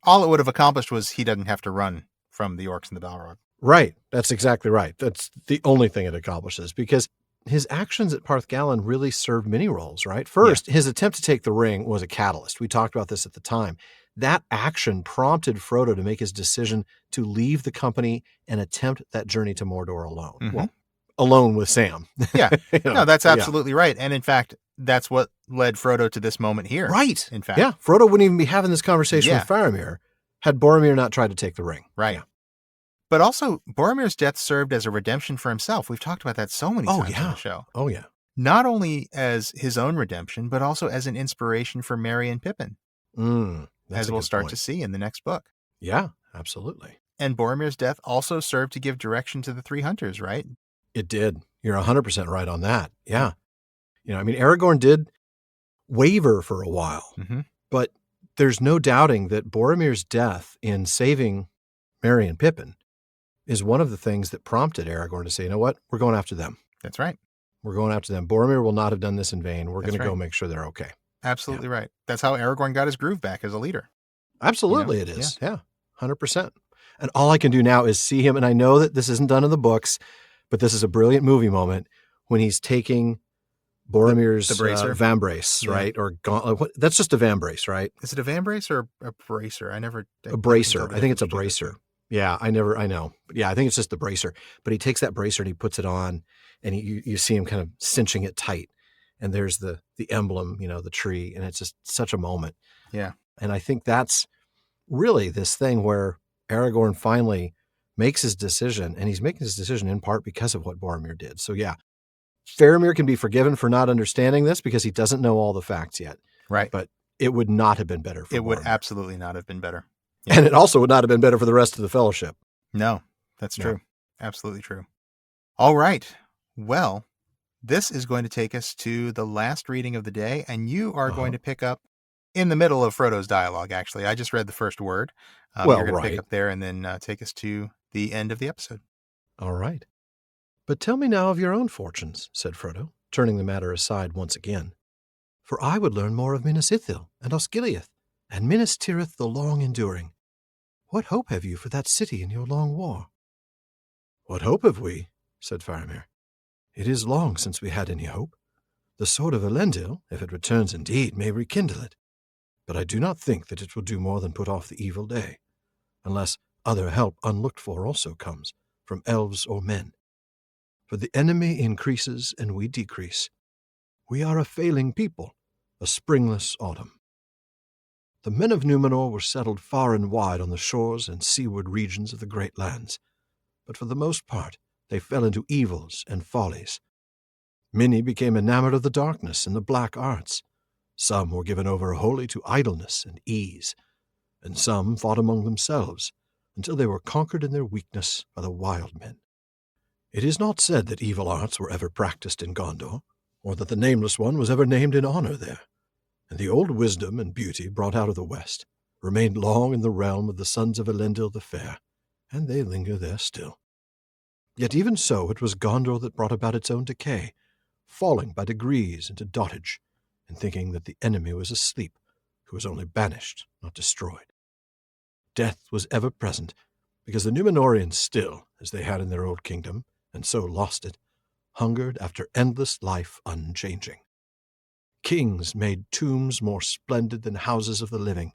All it would have accomplished was he doesn't have to run from the orcs and the Balrog. Right. That's exactly right. That's the only thing it accomplishes, because his actions at Parthgalen really served many roles, right? First, his attempt to take the ring was a catalyst. We talked about this at the time. That action prompted Frodo to make his decision to leave the company and attempt that journey to Mordor alone. Mm-hmm. Well, alone with Sam. Yeah. No, that's absolutely right. And in fact, that's what led Frodo to this moment here. Right. In fact. Yeah. Frodo wouldn't even be having this conversation with Faramir had Boromir not tried to take the ring. Right. Yeah. But also, Boromir's death served as a redemption for himself. We've talked about that so many times on the show. Oh, yeah. Not only as his own redemption, but also as an inspiration for Merry and Pippin. As we'll start to see in the next book. Yeah, absolutely. And Boromir's death also served to give direction to the three hunters, right? It did. You're 100% right on that. Yeah. Aragorn did waver for a while, but there's no doubting that Boromir's death in saving Merry and Pippin is one of the things that prompted Aragorn to say, you know what? We're going after them. That's right. We're going after them. Boromir will not have done this in vain. We're going to go make sure they're okay. Absolutely right. That's how Aragorn got his groove back as a leader. Absolutely it is. Yeah, 100%. And all I can do now is see him, and I know that this isn't done in the books, but this is a brilliant movie moment when he's taking Boromir's the bracer. vambrace, right? Or gauntlet. That's just a vambrace, right? Is it a vambrace or a bracer? A bracer. I think it's a bracer. Yeah, I know. But yeah, I think it's just the bracer. But he takes that bracer and he puts it on, and you see him kind of cinching it tight. And there's the emblem, the tree, and it's just such a moment. Yeah. And I think that's really this thing where Aragorn finally makes his decision, and he's making his decision in part because of what Boromir did. So yeah, Faramir can be forgiven for not understanding this because he doesn't know all the facts yet. Right. But it would not have been better for Boromir. It would absolutely not have been better. Yeah. And it also would not have been better for the rest of the Fellowship. No, that's true. Absolutely true. All right. Well, this is going to take us to the last reading of the day, and you are going to pick up in the middle of Frodo's dialogue, actually. I just read the first word. You're going to pick up there and then take us to the end of the episode. All right. But tell me now of your own fortunes, said Frodo, turning the matter aside once again. For I would learn more of Minas Ithil and Osgiliath, and Minas Tirith the long-enduring. What hope have you for that city in your long war? What hope have we? Said Faramir. It is long since we had any hope. The sword of Elendil, if it returns indeed, may rekindle it. But I do not think that it will do more than put off the evil day, unless other help unlooked for also comes, from elves or men. For the enemy increases and we decrease. We are a failing people, a springless autumn. The men of Númenor were settled far and wide on the shores and seaward regions of the great lands, but for the most part they fell into evils and follies. Many became enamored of the darkness and the black arts. Some were given over wholly to idleness and ease, and some fought among themselves, until they were conquered in their weakness by the wild men. It is not said that evil arts were ever practiced in Gondor, or that the Nameless One was ever named in honor there. And the old wisdom and beauty brought out of the west remained long in the realm of the sons of Elendil the Fair, and they linger there still. Yet even so it was Gondor that brought about its own decay, falling by degrees into dotage, and thinking that the enemy was asleep, who was only banished, not destroyed. Death was ever present, because the Númenóreans still, as they had in their old kingdom, and so lost it, hungered after endless life unchanging. Kings made tombs more splendid than houses of the living,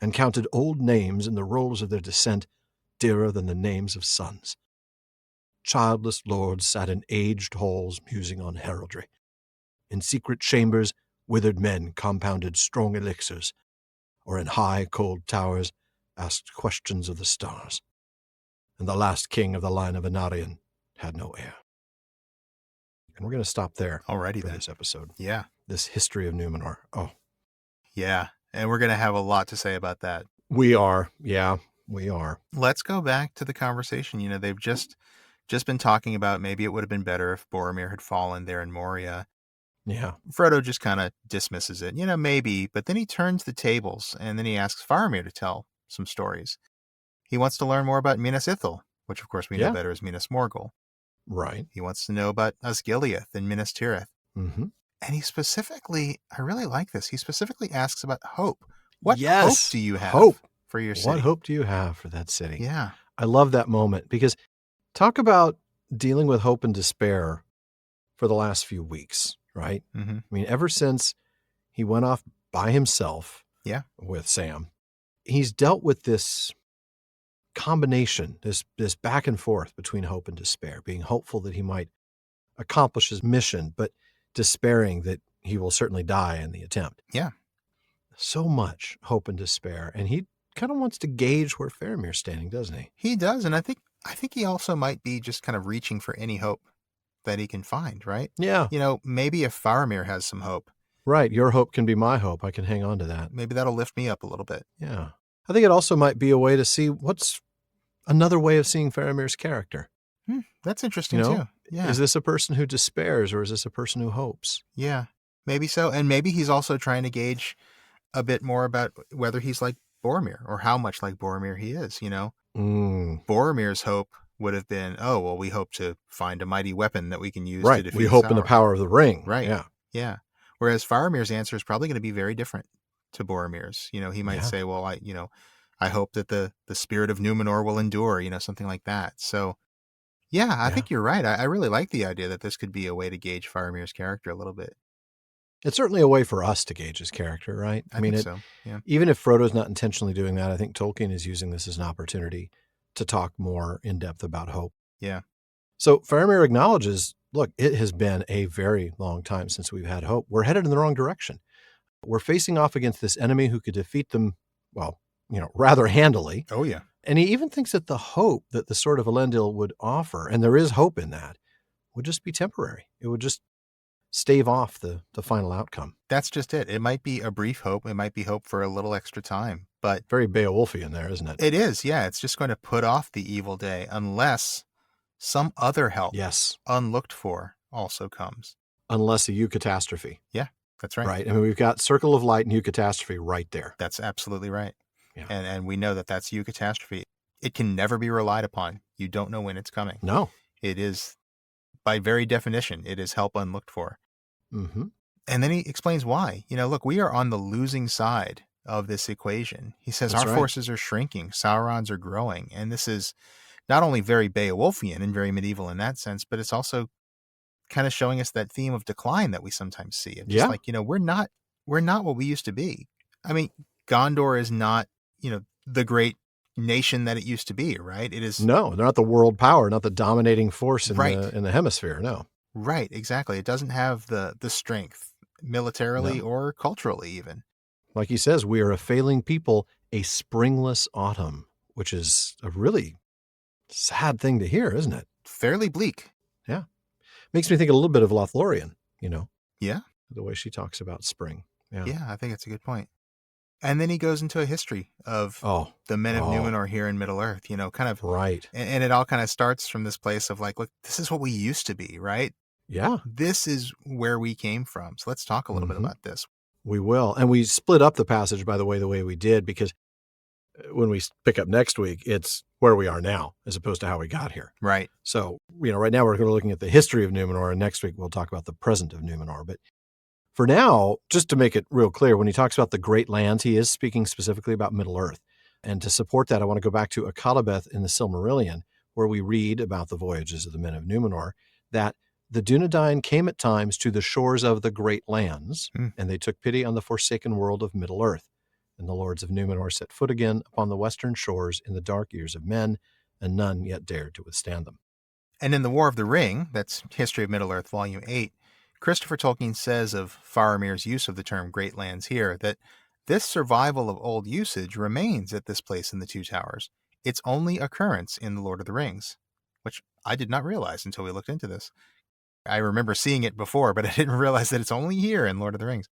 and counted old names in the rolls of their descent dearer than the names of sons. Childless lords sat in aged halls musing on heraldry. In secret chambers, withered men compounded strong elixirs, or in high, cold towers asked questions of the stars. And the last king of the line of Anarion had no heir. And we're going to stop there Alrighty for then. this episode. Yeah. This history of Númenor. Oh, Yeah. And we're going to have a lot to say about that. we are. Yeah, we are. Let's go back to the conversation. They've just been talking about maybe it would have been better if Boromir had fallen there in Moria. Yeah. Frodo just kind of dismisses it. Maybe, but then he turns the tables and then he asks Faramir to tell some stories. He wants to learn more about Minas Ithil, which of course we know better as Minas Morgul. Right. He wants to know about Osgiliath and Minas Tirith. Mm-hmm. And he specifically, I really like this, he specifically asks about hope. What hope do you have for your city? What hope do you have for that city? Yeah. I love that moment, because talk about dealing with hope and despair for the last few weeks, right? Mm-hmm. I mean, ever since he went off by himself with Sam, he's dealt with this combination, this back and forth between hope and despair, being hopeful that he might accomplish his mission, but despairing that he will certainly die in the attempt. Yeah. So much hope and despair. And he kind of wants to gauge where Faramir's standing, doesn't he? He does. And I think he also might be just kind of reaching for any hope that he can find, right? Yeah. Maybe if Faramir has some hope. Right. Your hope can be my hope. I can hang on to that. Maybe that'll lift me up a little bit. Yeah. I think it also might be a way to see what's another way of seeing Faramir's character. That's interesting too. Yeah. Is this a person who despairs, or is this a person who hopes? Yeah, maybe so. And maybe he's also trying to gauge a bit more about whether he's like Boromir or how much like Boromir he is, Boromir's hope would have been, we hope to find a mighty weapon that we can use to defeat We hope in the Sauron. power of the ring. Right. Yeah. Yeah. Whereas Faramir's answer is probably going to be very different to Boromir's. He might say, well, I hope that the spirit of Númenor will endure, something like that. So yeah, I think you're right. I really like the idea that this could be a way to gauge Faramir's character a little bit. It's certainly a way for us to gauge his character, right? I mean, so. Yeah. Even if Frodo's not intentionally doing that, I think Tolkien is using this as an opportunity to talk more in depth about hope. Yeah. So Faramir acknowledges, look, it has been a very long time since we've had hope. We're headed in the wrong direction. We're facing off against this enemy who could defeat them, rather handily. Oh, yeah. And he even thinks that the hope that the Sword of Elendil would offer, and there is hope in that, would just be temporary. It would just stave off the final outcome. That's just it. It might be a brief hope. It might be hope for a little extra time. But very Beowulfian there, isn't it? It is, yeah. It's just going to put off the evil day unless some other help, unlooked for, also comes. Unless a eucatastrophe. Yeah, that's right. Right. I mean, we've got Circle of Light and eucatastrophe right there. That's absolutely right. Yeah. And we know that that's eucatastrophe. It can never be relied upon. You don't know when it's coming. No. It is, by very definition, it is help unlooked for. Mm-hmm. And then he explains why. Look, we are on the losing side of this equation. He says our forces are shrinking, Sauron's are growing. And this is not only very Beowulfian and very medieval in that sense, but it's also kind of showing us that theme of decline that we sometimes see. It's just like, we're not what we used to be. I mean, Gondor is not, the great nation that it used to be, right? It is. No, they're not the world power, not the dominating force in the hemisphere. No. Right. Exactly. It doesn't have the strength militarily or culturally even. Like he says, we are a failing people, a springless autumn, which is a really sad thing to hear, isn't it? Fairly bleak. Yeah. Makes me think a little bit of Lothlorien, Yeah. The way she talks about spring. Yeah, I think it's a good point. And then he goes into a history of Oh, the men of Numenor here in Middle-earth, kind of. right. And it all kind of starts from this place of like, look, this is what we used to be, right? Yeah. This is where we came from. So let's talk a little bit about this. We will. And we split up the passage, by the way we did, because when we pick up next week, it's where we are now as opposed to how we got here. Right. So, right now we're going to be looking at the history of Numenor, and next week we'll talk about the present of Numenor. But for now, just to make it real clear, when he talks about the Great Lands, he is speaking specifically about Middle-earth. And to support that, I want to go back to Akallabeth in the Silmarillion, where we read about the voyages of the men of Numenor, that the Dunedain came at times to the shores of the Great Lands, and they took pity on the forsaken world of Middle-earth. And the lords of Numenor set foot again upon the western shores in the dark years of men, and none yet dared to withstand them. And in The War of the Ring, that's History of Middle-earth, Volume 8, Christopher Tolkien says of Faramir's use of the term Great Lands here that this survival of old usage remains at this place in the Two Towers. Its only occurrence in The Lord of the Rings, which I did not realize until we looked into this. I remember seeing it before, but I didn't realize that it's only here in Lord of the Rings.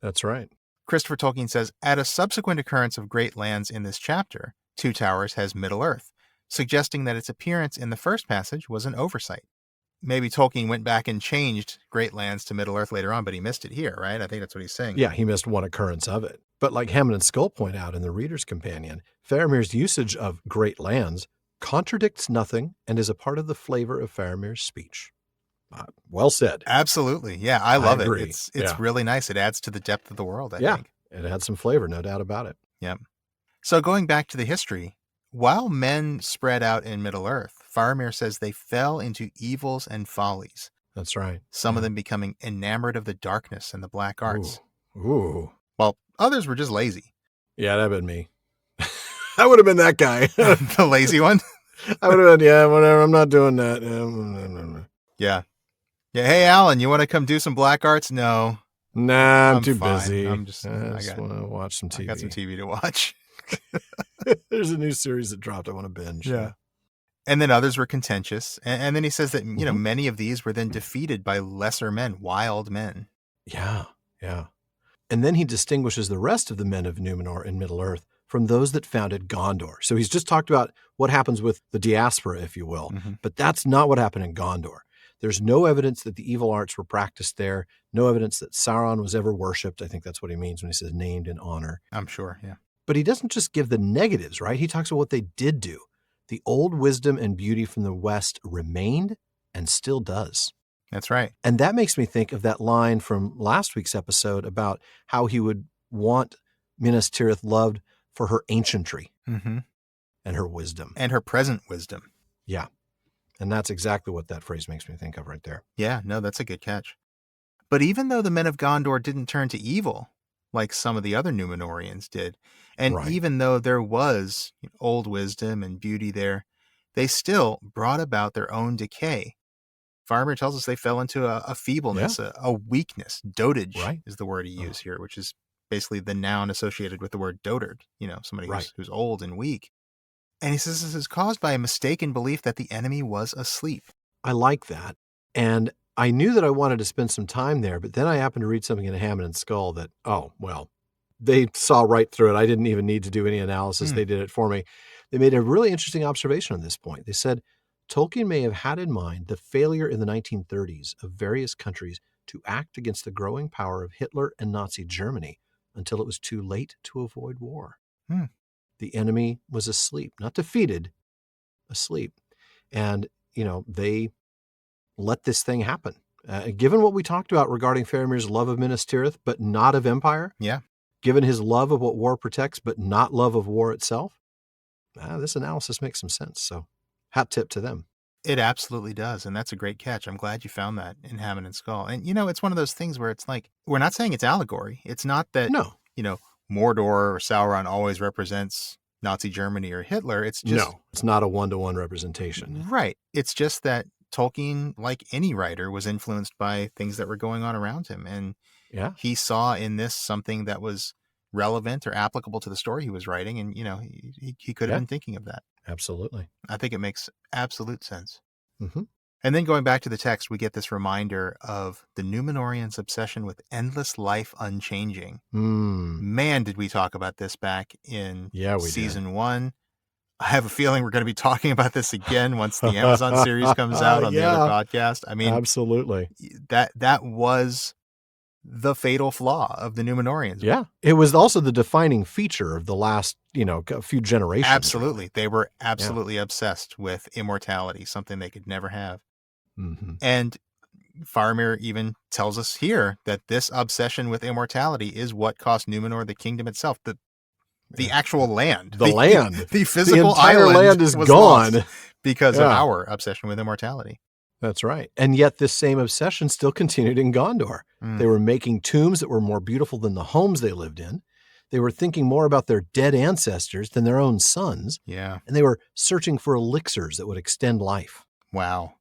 That's right. Christopher Tolkien says, at a subsequent occurrence of Great Lands in this chapter, Two Towers has Middle-earth, suggesting that its appearance in the first passage was an oversight. Maybe Tolkien went back and changed Great Lands to Middle-earth later on, but he missed it here, right? I think that's what he's saying. Yeah, he missed one occurrence of it. But like Hammond and Skull point out in the Reader's Companion, Faramir's usage of Great Lands contradicts nothing and is a part of the flavor of Faramir's speech. Well said. Absolutely. Yeah, I love it. agree. It's really nice. It adds to the depth of the world, I think. It had some flavor, no doubt about it. Yeah. So going back to the history, while men spread out in Middle-earth, Faramir says they fell into evils and follies. That's right. Some of them becoming enamored of the darkness and the black arts. Ooh. While others were just lazy. Yeah, that'd been me. I would have been that guy. The lazy one? I would have been, whatever. I'm not doing that. Yeah. Yeah. Hey, Alan, you want to come do some black arts? No. Nah, I'm too fine. busy. I want to watch some TV. I got some TV to watch. There's a new series that dropped. I want to binge. Yeah. And then others were contentious. And then he says that, many of these were then defeated by lesser men, wild men. Yeah. And then he distinguishes the rest of the men of Numenor in Middle-earth from those that founded Gondor. So he's just talked about what happens with the diaspora, if you will. But that's not what happened in Gondor. There's no evidence that the evil arts were practiced there. No evidence that Sauron was ever worshipped. I think that's what he means when he says named in honor. I'm sure, yeah. But he doesn't just give the negatives, right? He talks about what they did do. The old wisdom and beauty from the West remained and still does. That's right. And that makes me think of that line from last week's episode about how he would want Minas Tirith loved for her ancientry and her wisdom. And her present wisdom. Yeah. And that's exactly what that phrase makes me think of right there. Yeah, no, that's a good catch. But even though the men of Gondor didn't turn to evil, like some of the other Númenóreans did, and even though there was old wisdom and beauty there, they still brought about their own decay. Faramir tells us they fell into a feebleness, a weakness. Dotage is the word he used here, which is basically the noun associated with the word dotard, somebody who's old and weak. And he says this is caused by a mistaken belief that the enemy was asleep. I like that. And I knew that I wanted to spend some time there, but then I happened to read something in Hammond and Skull that, they saw right through it. I didn't even need to do any analysis. They did it for me. They made a really interesting observation on this point. They said, Tolkien may have had in mind the failure in the 1930s of various countries to act against the growing power of Hitler and Nazi Germany until it was too late to avoid war. The enemy was asleep, not defeated, asleep. And, they let this thing happen. Given what we talked about regarding Faramir's love of Minas Tirith, but not of empire. Yeah. Given his love of what war protects, but not love of war itself. This analysis makes some sense. So hat tip to them. It absolutely does. And that's a great catch. I'm glad you found that in Hammond and Skull. And, it's one of those things where it's like, we're not saying it's allegory. It's not that, Mordor or Sauron always represents Nazi Germany or Hitler. It's just... No, it's not a one-to-one representation. Right. It's just that Tolkien, like any writer, was influenced by things that were going on around him. And he saw in this something that was relevant or applicable to the story he was writing. And, he could have been thinking of that. Absolutely. I think it makes absolute sense. And then going back to the text, we get this reminder of the Númenóreans' obsession with endless life unchanging. Man, did we talk about this back in Yeah, we season 1. I have a feeling we're going to be talking about this again once the Amazon series comes out on the other podcast. I mean, absolutely. That was the fatal flaw of the Númenóreans. Yeah. It was also the defining feature of the last, a few generations. Absolutely. Really. They were absolutely obsessed with immortality, something they could never have. Mm-hmm. And Faramir even tells us here that this obsession with immortality is what cost Númenor the kingdom itself, the actual land. The land. The physical the entire island land is was gone lost because of our obsession with immortality. That's right. And yet this same obsession still continued in Gondor. They were making tombs that were more beautiful than the homes they lived in. They were thinking more about their dead ancestors than their own sons. Yeah. And they were searching for elixirs that would extend life. Wow.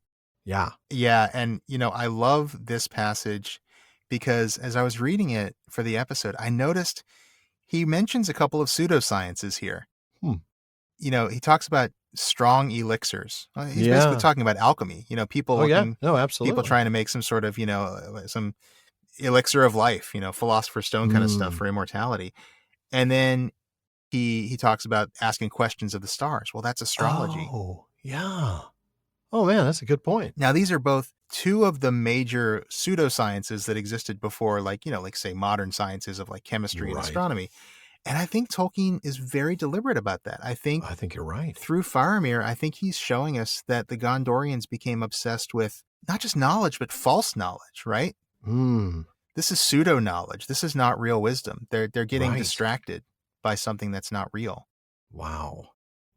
Yeah. Yeah. And, I love this passage because as I was reading it for the episode, I noticed he mentions a couple of pseudosciences here. He talks about strong elixirs. He's basically talking about alchemy. People absolutely. People trying to make some sort of, some elixir of life, philosopher's stone kind of stuff for immortality. And then he talks about asking questions of the stars. Well, that's astrology. Oh, yeah. Oh, man, that's a good point. Now, these are both two of the major pseudosciences that existed before, like say modern sciences of like chemistry and astronomy. And I think Tolkien is very deliberate about that. I think you're right. Through Faramir, I think he's showing us that the Gondorians became obsessed with not just knowledge, but false knowledge, right? This is pseudo knowledge. This is not real wisdom. They're getting distracted by something that's not real. Wow.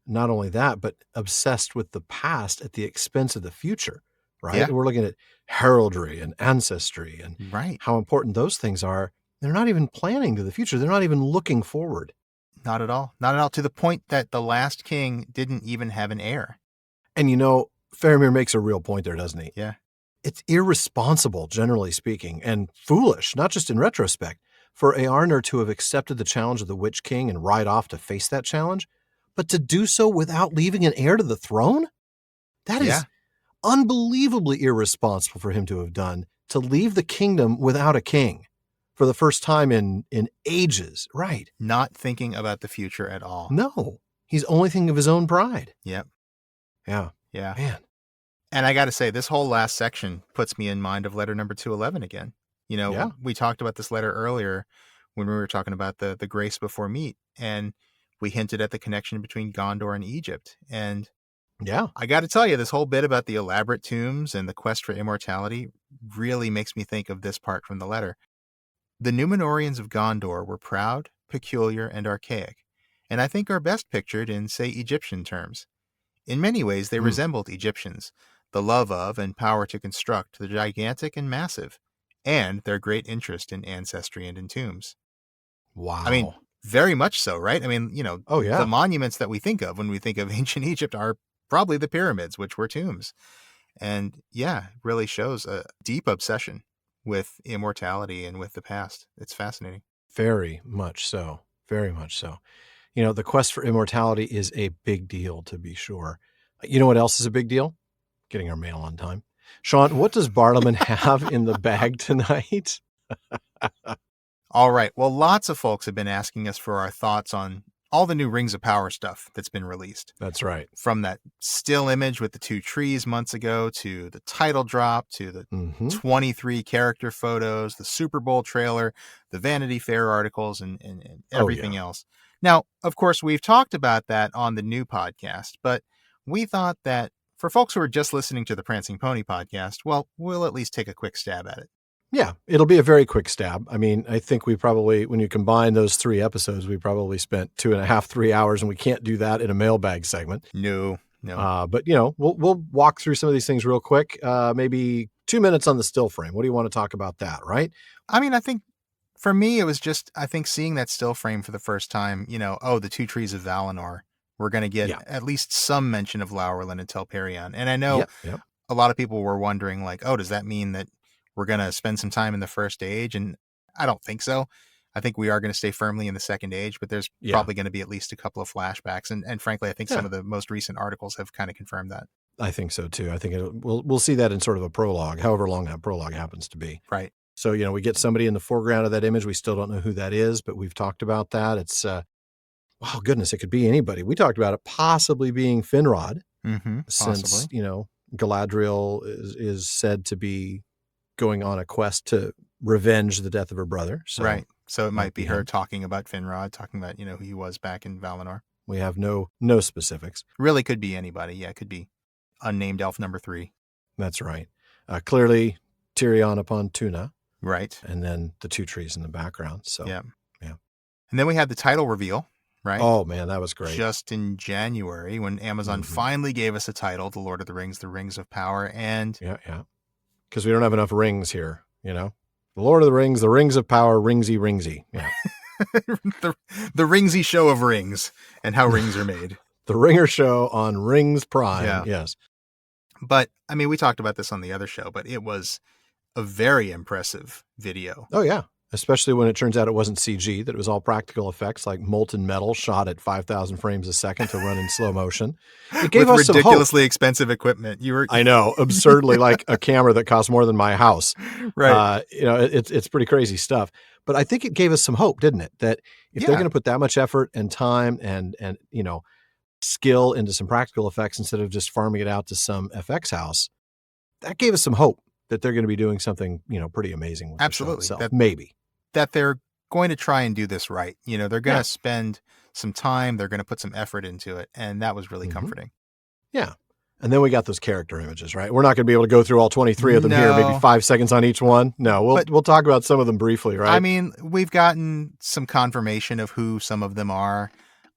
Not only that, but obsessed with the past at the expense of the future, right? Yeah. We're looking at heraldry and ancestry and how important those things are. They're not even planning to the future. They're not even looking forward. Not at all. Not at all. To the point that the last king didn't even have an heir. And Faramir makes a real point there, doesn't he? Yeah. It's irresponsible, generally speaking, and foolish, not just in retrospect, for Eärnur to have accepted the challenge of the Witch King and ride off to face that challenge, but to do so without leaving an heir to the throne? That is unbelievably irresponsible for him to have done, to leave the kingdom without a king. For the first time in ages, right? Not thinking about the future at all. No, he's only thinking of his own pride. Yep. Yeah. Man. And I got to say, this whole last section puts me in mind of letter number 211 again. We talked about this letter earlier when we were talking about the grace before meat, and we hinted at the connection between Gondor and Egypt. And I got to tell you, this whole bit about the elaborate tombs and the quest for immortality really makes me think of this part from the letter. The Númenóreans of Gondor were proud, peculiar, and archaic, and I think are best pictured in, say, Egyptian terms. In many ways, they resembled Egyptians, the love of and power to construct the gigantic and massive, and their great interest in ancestry and in tombs. Wow. I mean, very much so, right? I mean, the monuments that we think of when we think of ancient Egypt are probably the pyramids, which were tombs. And really shows a deep obsession with immortality and with the past. It's fascinating. Very much so. Very much so. The quest for immortality is a big deal, to be sure. You know what else is a big deal? Getting our mail on time. Sean, what does Bartleman have in the bag tonight? All right. Well, lots of folks have been asking us for our thoughts on all the new Rings of Power stuff that's been released. That's right. From that still image with the 2 trees months ago, to the title drop, to the 23 character photos, the Super Bowl trailer, the Vanity Fair articles, and everything else. Now, of course, we've talked about that on the new podcast, but we thought that for folks who are just listening to the Prancing Pony podcast, well, we'll at least take a quick stab at it. Yeah, it'll be a very quick stab. I mean, I think we probably, when you combine those 3 episodes, we probably spent 2.5, 3 hours, and we can't do that in a mailbag segment. No. But we'll walk through some of these things real quick. Maybe 2 minutes on the still frame. What do you want to talk about that? Right? I mean, I think for me, it was just, I think seeing that still frame for the first time, the 2 trees of Valinor, we're going to get at least some mention of Laurelin and Telperion. And I know a lot of people were wondering, like, does that mean that we're going to spend some time in the First Age? And I don't think so. I think we are going to stay firmly in the Second Age, but there's probably going to be at least a couple of flashbacks. And frankly, I think some of the most recent articles have kind of confirmed that. I think so too. I think we'll see that in sort of a prologue, however long that prologue happens to be. Right. So, we get somebody in the foreground of that image. We still don't know who that is, but we've talked about that. It's, oh goodness, it could be anybody. We talked about it possibly being Finrod, since, Possibly. Galadriel is said to be going on a quest to revenge the death of her brother. So right. So it might be her him. talking about Finrod, talking about, who he was back in Valinor. We have no specifics. Really could be anybody. Yeah, it could be unnamed elf number 3. That's right. Clearly Tyrion upon Tuna. Right. And then the 2 trees in the background. So yeah. And then we had the title reveal, right? Oh man, that was great. Just in January, when Amazon finally gave us a title, The Lord of the Rings, The Rings of Power. And yeah. Because we don't have enough rings here, The Lord of the Rings, The Rings of Power, ringsy. Yeah. the ringsy show of rings and how rings are made. The Ringer Show on Rings Prime. Yeah. Yes. But I mean, we talked about this on the other show, but it was a very impressive video. Oh yeah. Especially when it turns out it wasn't CG, that it was all practical effects, like molten metal shot at 5,000 frames a second to run in slow motion. It gave us some hope. Ridiculously expensive equipment. I know, absurdly like a camera that costs more than my house. Right. It's pretty crazy stuff. But I think it gave us some hope, didn't it? That if they're going to put that much effort and time and skill into some practical effects instead of just farming it out to some FX house, that gave us some hope that they're going to be doing something, pretty amazing with Absolutely. the show itself. Maybe. That they're going to try and do this right. They're going to spend some time. They're going to put some effort into it. And that was really comforting. Yeah. And then we got those character images, right? We're not going to be able to go through all 23 of them here, maybe 5 seconds on each one. No, we'll talk about some of them briefly, right? I mean, we've gotten some confirmation of who some of them are.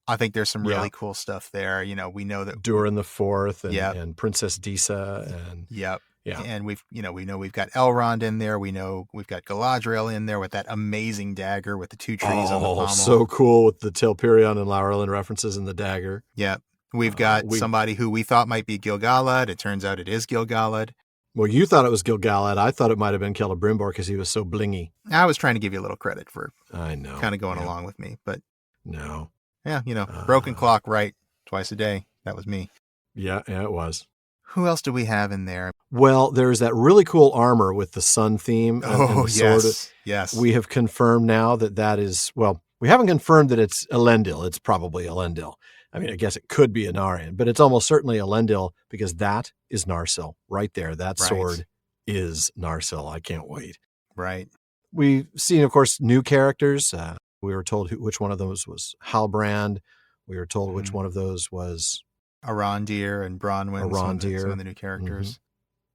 I think there's some really cool stuff there. We know that Durin the Fourth and Princess Disa and yeah. And we know we've got Elrond in there. We know we've got Galadriel in there with that amazing dagger with the 2 trees on the pommel. Oh, so cool with the Telperion and Laurelin references in the dagger. Yeah. We've got somebody who we thought might be Gil-galad. It turns out it is Gil-galad. Well, you thought it was Gil-galad. I thought it might have been Celebrimbor because he was so blingy. I was trying to give you a little credit for kind of going along with me, but no. Yeah, broken clock right twice a day. That was me. Yeah, it was. Who else do we have in there? Well, there's that really cool armor with the sun theme. And the sword. Yes. We have confirmed now that is, well, we haven't confirmed that it's Elendil. It's probably Elendil. I mean, I guess it could be Anarion, but it's almost certainly Elendil because that is Narsil right there. That sword is Narsil. I can't wait. Right. We've seen, of course, new characters. We were told which one of those was Halbrand. We were told which one of those was Arondir and Bronwyn. Arondir. Some of the new characters.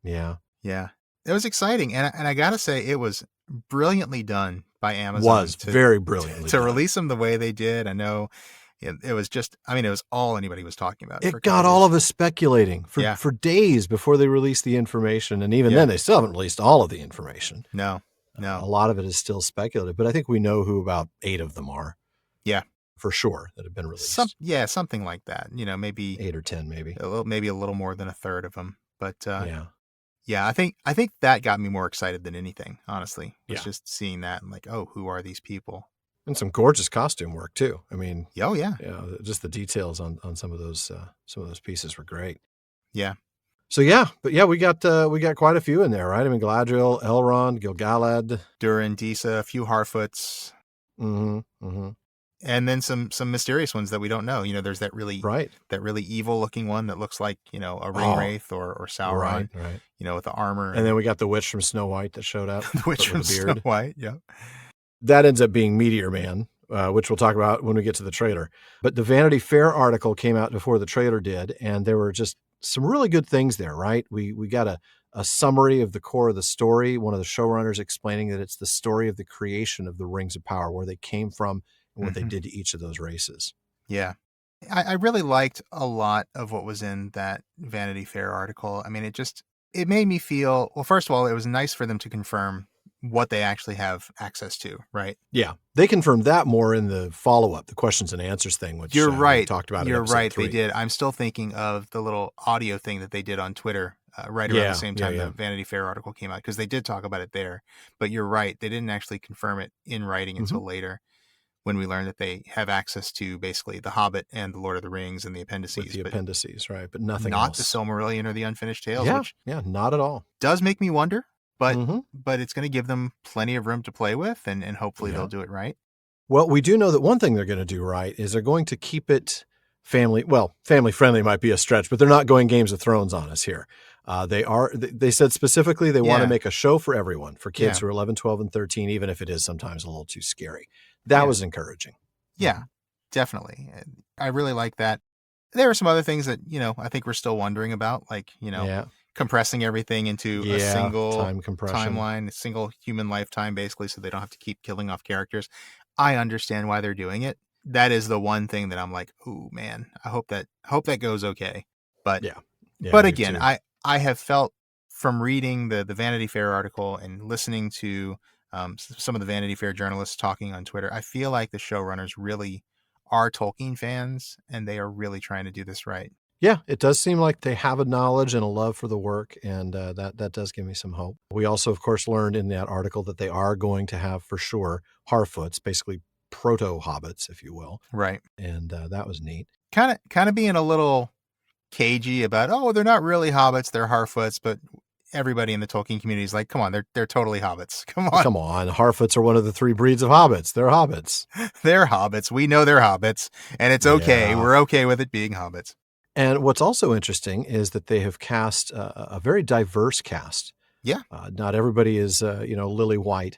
Yeah. Yeah. It was exciting. And I got to say, it was brilliantly done by Amazon. Was very brilliantly to done. Release them the way they did. I know it was just, it was all anybody was talking about. It got all of us speculating for days before they released the information. And even then, they still haven't released all of the information. No. A lot of it is still speculative, but I think we know who about 8 of them are. Yeah. For sure, that have been released. Something like that. Maybe 8 or 10, maybe. Maybe a little more than a third of them. But yeah, I think that got me more excited than anything, honestly. Was just seeing that and like, oh, who are these people? And some gorgeous costume work too. I mean, just the details on some of those pieces were great. Yeah. So we got quite a few in there, right? I mean, Galadriel, Elrond, Gil-galad, Durin, Disa, a few Harfoots. And then some mysterious ones that we don't know. There's that really evil looking one that looks like, a Ringwraith or Sauron, right. With the armor. And then we got the witch from Snow White that showed up. The witch from Snow White, yeah. That ends up being Meteor Man, which we'll talk about when we get to the trailer. But the Vanity Fair article came out before the trailer did, and there were just some really good things there, right? We got a summary of the core of the story. One of the showrunners explaining that it's the story of the creation of the Rings of Power, where they came from and what they did to each of those races. Yeah. I really liked a lot of what was in that Vanity Fair article. I mean, it made me feel, well, first of all, it was nice for them to confirm what they actually have access to, right? Yeah. They confirmed that more in the follow-up, the questions and answers thing, which you're right. We talked about. You're right. 3. They did. I'm still thinking of the little audio thing that they did on Twitter right around the same time the Vanity Fair article came out, because they did talk about it there. But you're right. They didn't actually confirm it in writing until later. when we learn that they have access to basically The Hobbit and The Lord of the Rings and the appendices. With the appendices, right? But nothing not else. The Silmarillion or the Unfinished Tales, Yeah, which not at all. does make me wonder, but Mhm. but it's going to give them plenty of room to play with, and hopefully they'll do it right. Well, we do know that one thing they're going to do right is they're going to keep it family friendly might be a stretch, but they're not going Games of Thrones on us here. They said specifically they want to make a show for everyone, for kids who are 11, 12, and 13, even if it is sometimes a little too scary. That was encouraging. Yeah, definitely. I really like that. There are some other things that, I think we're still wondering about, like, compressing everything into a single timeline, a single human lifetime, basically, so they don't have to keep killing off characters. I understand why they're doing it. That is the one thing that I'm like, oh man, I hope that goes okay. But but again, I have felt from reading the Vanity Fair article and listening to some of the Vanity Fair journalists talking on Twitter, I feel like the showrunners really are Tolkien fans, and they are really trying to do this right. Yeah, it does seem like they have a knowledge and a love for the work, and that does give me some hope. We also, of course, learned in that article that they are going to have, for sure, Harfoots, basically proto-hobbits, if you will. Right. And that was neat. Kind of being a little cagey about, they're not really hobbits, they're Harfoots, but everybody in the Tolkien community is like, come on, they're totally hobbits. Come on. Harfoots are one of the 3 breeds of hobbits. They're hobbits. They're hobbits. We know they're hobbits, and it's okay. Yeah. We're okay with it being hobbits. And what's also interesting is that they have cast a very diverse cast. Yeah. Not everybody is, lily white.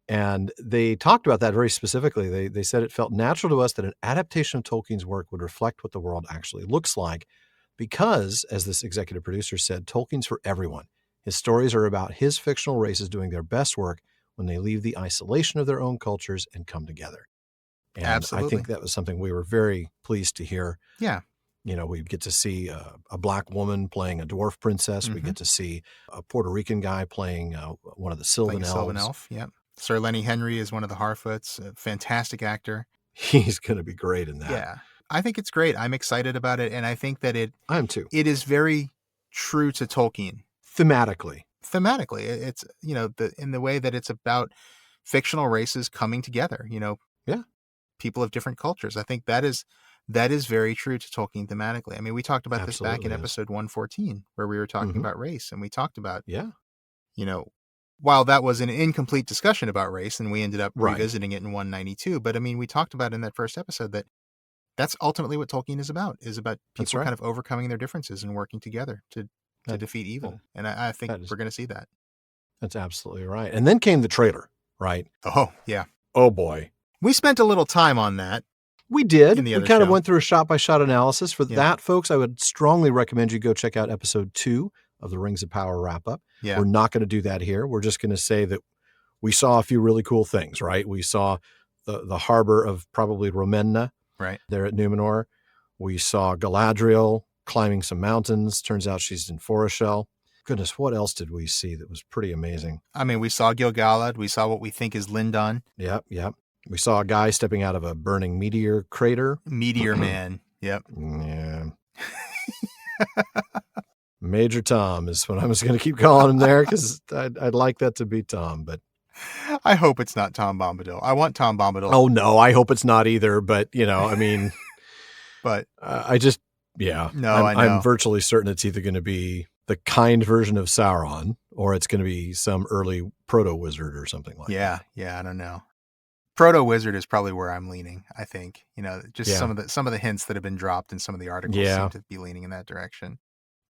And they talked about that very specifically. They said it felt natural to us that an adaptation of Tolkien's work would reflect what the world actually looks like because, as this executive producer said, Tolkien's for everyone. His stories are about his fictional races doing their best work when they leave the isolation of their own cultures and come together. And absolutely. I think that was something we were very pleased to hear. Yeah. We get to see a black woman playing a dwarf princess. Mm-hmm. We get to see a Puerto Rican guy playing one of the Sylvan elves. Sylvan elf, yeah. Sir Lenny Henry is one of the Harfoots, a fantastic actor. He's going to be great in that. Yeah. I think it's great. I'm excited about it, and I think that I am too. It is very true to Tolkien. Thematically. It's, in the way that it's about fictional races coming together, people of different cultures. I think that is very true to Tolkien thematically. I mean, we talked about this back in episode 114, where we were talking about race, and we talked about, while that was an incomplete discussion about race, and we ended up revisiting it in 192, but I mean, we talked about in that first episode that that's ultimately what Tolkien is about people kind of overcoming their differences and working together to defeat evil. And I think we're going to see that. That's absolutely right. And then came the trailer, right? Oh, yeah. Oh, boy. We spent a little time on that. We did. We kind of went through a shot-by-shot analysis. For that, folks, I would strongly recommend you go check out episode 2 of the Rings of Power wrap-up. Yeah. We're not going to do that here. We're just going to say that we saw a few really cool things, right? We saw the harbor of probably Romenna there at Numenor. We saw Galadriel climbing some mountains. Turns out she's in Foreshell. Goodness, what else did we see that was pretty amazing? I mean, we saw Gil-galad. We saw what we think is Lindon. Yep. We saw a guy stepping out of a burning meteor crater. Meteor Man. Yep. Yeah. Major Tom is what I was going to keep calling him there because I'd like that to be Tom, but I hope it's not Tom Bombadil. I want Tom Bombadil. Oh no, I hope it's not either. But I mean, but I just I know. I'm virtually certain it's either going to be the kind version of Sauron or it's going to be some early proto wizard or something like that. Yeah, I don't know. Proto wizard is probably where I'm leaning. I think some of the hints that have been dropped in some of the articles seem to be leaning in that direction.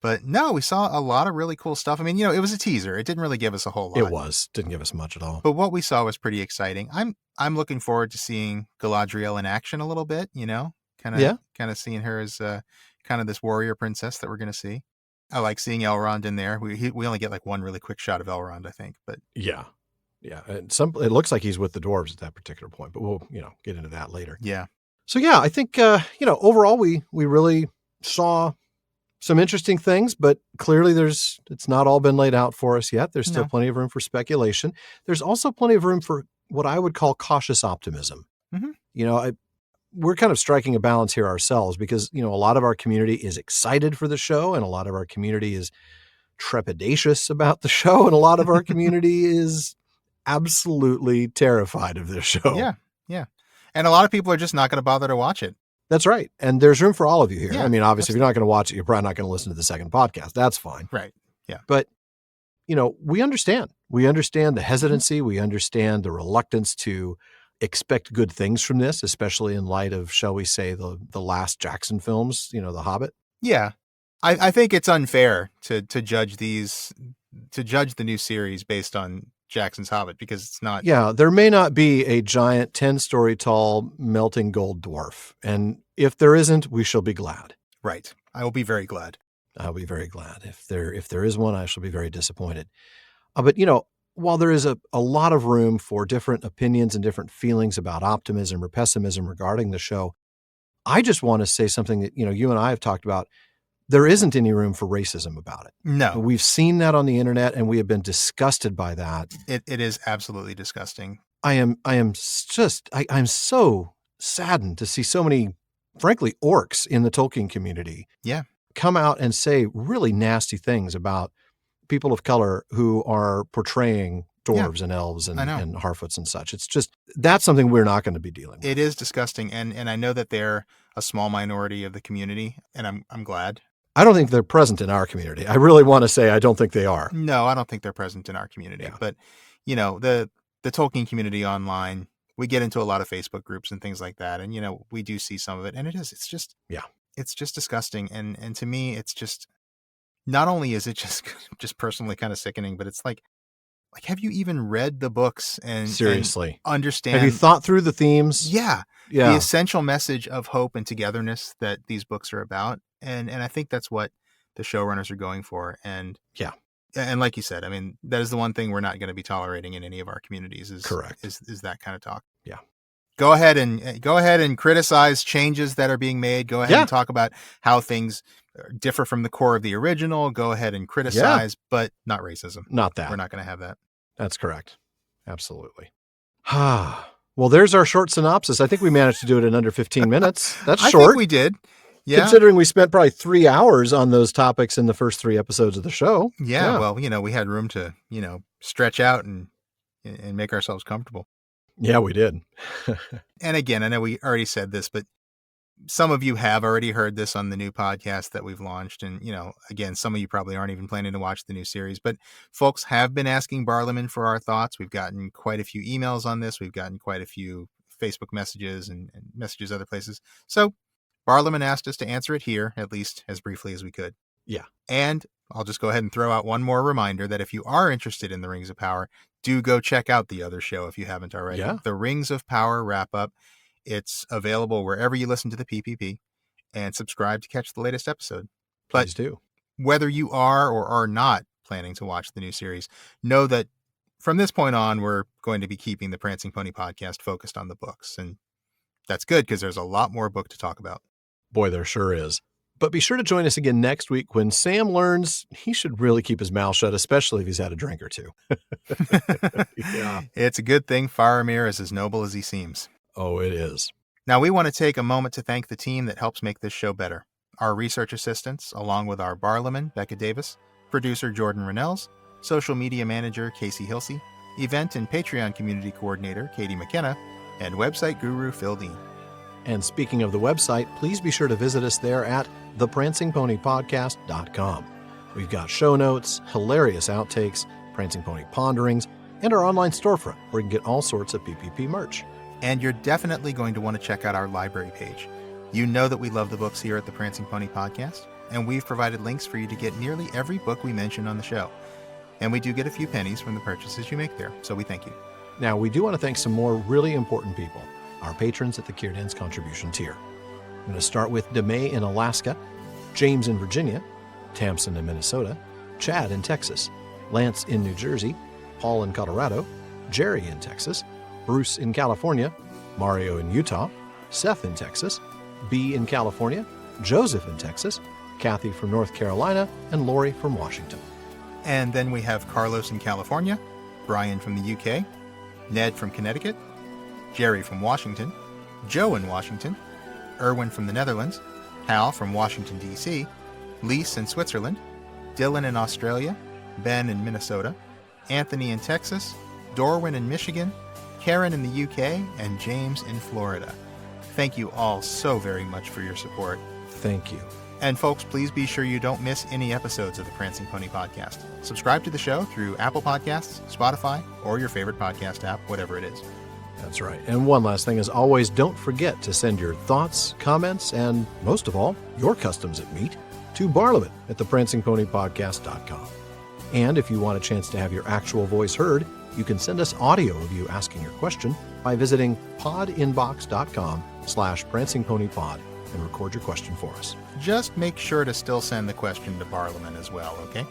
But no, we saw a lot of really cool stuff. I mean, it was a teaser. It didn't really give us a whole lot. Didn't give us much at all. But what we saw was pretty exciting. I'm looking forward to seeing Galadriel in action a little bit. Kind of seeing her as kind of this warrior princess that we're going to see. I like seeing Elrond in there. We only get like one really quick shot of Elrond, I think. But yeah. And it looks like he's with the dwarves at that particular point. But we'll get into that later. Yeah. So I think overall we really saw some interesting things, but clearly it's not all been laid out for us yet. There's still plenty of room for speculation. There's also plenty of room for what I would call cautious optimism. Mm-hmm. We're kind of striking a balance here ourselves because, a lot of our community is excited for the show and a lot of our community is trepidatious about the show and a lot of our community is absolutely terrified of the show. Yeah. And a lot of people are just not going to bother to watch it. That's right. And there's room for all of you here. Yeah, I mean, obviously, if you're not going to watch it, you're probably not going to listen to the second podcast. That's fine. Right. Yeah. But, we understand. We understand the hesitancy. We understand the reluctance to expect good things from this, especially in light of, shall we say, the last Jackson films, The Hobbit. Yeah. I think it's unfair to judge the new series based on Jackson's Hobbit, because it's not. Yeah, there may not be a giant 10-story tall melting gold dwarf. And if there isn't, we shall be glad. Right. I will be very glad. I'll be very glad. If there is one, I shall be very disappointed. But, while there is a lot of room for different opinions and different feelings about optimism or pessimism regarding the show, I just want to say something that, you and I have talked about. There isn't any room for racism about it. No. We've seen that on the internet, and we have been disgusted by that. It is absolutely disgusting. I'm so saddened to see so many, frankly, orcs in the Tolkien community come out and say really nasty things about people of color who are portraying dwarves and elves and Harfoots and such. It's just, that's something we're not going to be dealing with. It is disgusting. And I know that they're a small minority of the community, and I'm glad. I don't think they're present in our community. I really want to say I don't think they are. No, I don't think they're present in our community. Yeah. But, the Tolkien community online, we get into a lot of Facebook groups and things like that. And, we do see some of it. And it's just disgusting. And to me, it's just, not only is it just personally kind of sickening, but it's like, have you even read the books and seriously and understand? Have you thought through the themes? Yeah. The essential message of hope and togetherness that these books are about. And I think that's what the showrunners are going for. And and like you said, I mean, that is the one thing we're not going to be tolerating in any of our communities is correct. Is that kind of talk. Yeah. Go ahead and criticize changes that are being made. Go ahead and talk about how things differ from the core of the original. Go ahead and criticize, but not racism. Not that. We're not going to have that. That's correct. Absolutely. Well, there's our short synopsis. I think we managed to do it in under 15 minutes. That's short. I think we did. Yeah. Considering we spent probably 3 hours on those topics in the first 3 episodes of the show. Yeah. Well, we had room to, stretch out and make ourselves comfortable. Yeah, we did. And again, I know we already said this, but some of you have already heard this on the new podcast that we've launched. And, again, some of you probably aren't even planning to watch the new series, but folks have been asking Barliman for our thoughts. We've gotten quite a few emails on this. We've gotten quite a few Facebook messages and messages other places. So Barliman asked us to answer it here, at least as briefly as we could. Yeah. And I'll just go ahead and throw out one more reminder that if you are interested in the Rings of Power, do go check out the other show if you haven't already. Yeah. The Rings of Power Wrap-Up. It's available wherever you listen to the PPP, and subscribe to catch the latest episode. Please do. Whether you are or are not planning to watch the new series, know that from this point on, we're going to be keeping the Prancing Pony podcast focused on the books. And that's good because there's a lot more book to talk about. Boy, there sure is. But be sure to join us again next week when Sam learns he should really keep his mouth shut, especially if he's had a drink or two. Yeah. It's a good thing Faramir is as noble as he seems. Oh, it is. Now, we want to take a moment to thank the team that helps make this show better. Our research assistants, along with our Barliman, Becca Davis, producer Jordan Rennells, social media manager Casey Hilsey, event and Patreon community coordinator Katie McKenna, and website guru Phil Dean. And speaking of the website, please be sure to visit us there at theprancingponypodcast.com. We've got show notes, hilarious outtakes, Prancing Pony ponderings, and our online storefront where you can get all sorts of PPP merch. And you're definitely going to want to check out our library page. You know that we love the books here at the Prancing Pony Podcast, and we've provided links for you to get nearly every book we mention on the show. And we do get a few pennies from the purchases you make there, so we thank you. Now, we do want to thank some more really important people, our patrons at the Kierdan's contribution tier. I'm going to start with DeMay in Alaska, James in Virginia, Tamsin in Minnesota, Chad in Texas, Lance in New Jersey, Paul in Colorado, Jerry in Texas, Bruce in California, Mario in Utah, Seth in Texas, B in California, Joseph in Texas, Kathy from North Carolina, and Lori from Washington. And then we have Carlos in California, Brian from the UK, Ned from Connecticut, Jerry from Washington, Joe in Washington, Erwin from the Netherlands, Hal from Washington, D.C., Lise in Switzerland, Dylan in Australia, Ben in Minnesota, Anthony in Texas, Dorwin in Michigan, Karen in the UK, and James in Florida. Thank you all so very much for your support. Thank you. And folks, please be sure you don't miss any episodes of the Prancing Pony Podcast. Subscribe to the show through Apple Podcasts, Spotify, or your favorite podcast app, whatever it is. That's right. And one last thing, as always, don't forget to send your thoughts, comments, and most of all, your customs at meet to barliman@theprancingponypodcast.com. And if you want a chance to have your actual voice heard, you can send us audio of you asking your question by visiting podinbox.com/prancingponypod and record your question for us. Just make sure to still send the question to Barliman as well, okay?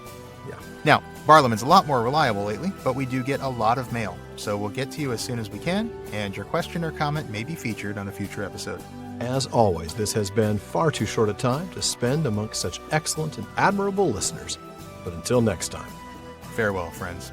Yeah. Now, Barliman's a lot more reliable lately, but we do get a lot of mail, so we'll get to you as soon as we can, and your question or comment may be featured on a future episode. As always, this has been far too short a time to spend amongst such excellent and admirable listeners. But until next time, farewell, friends.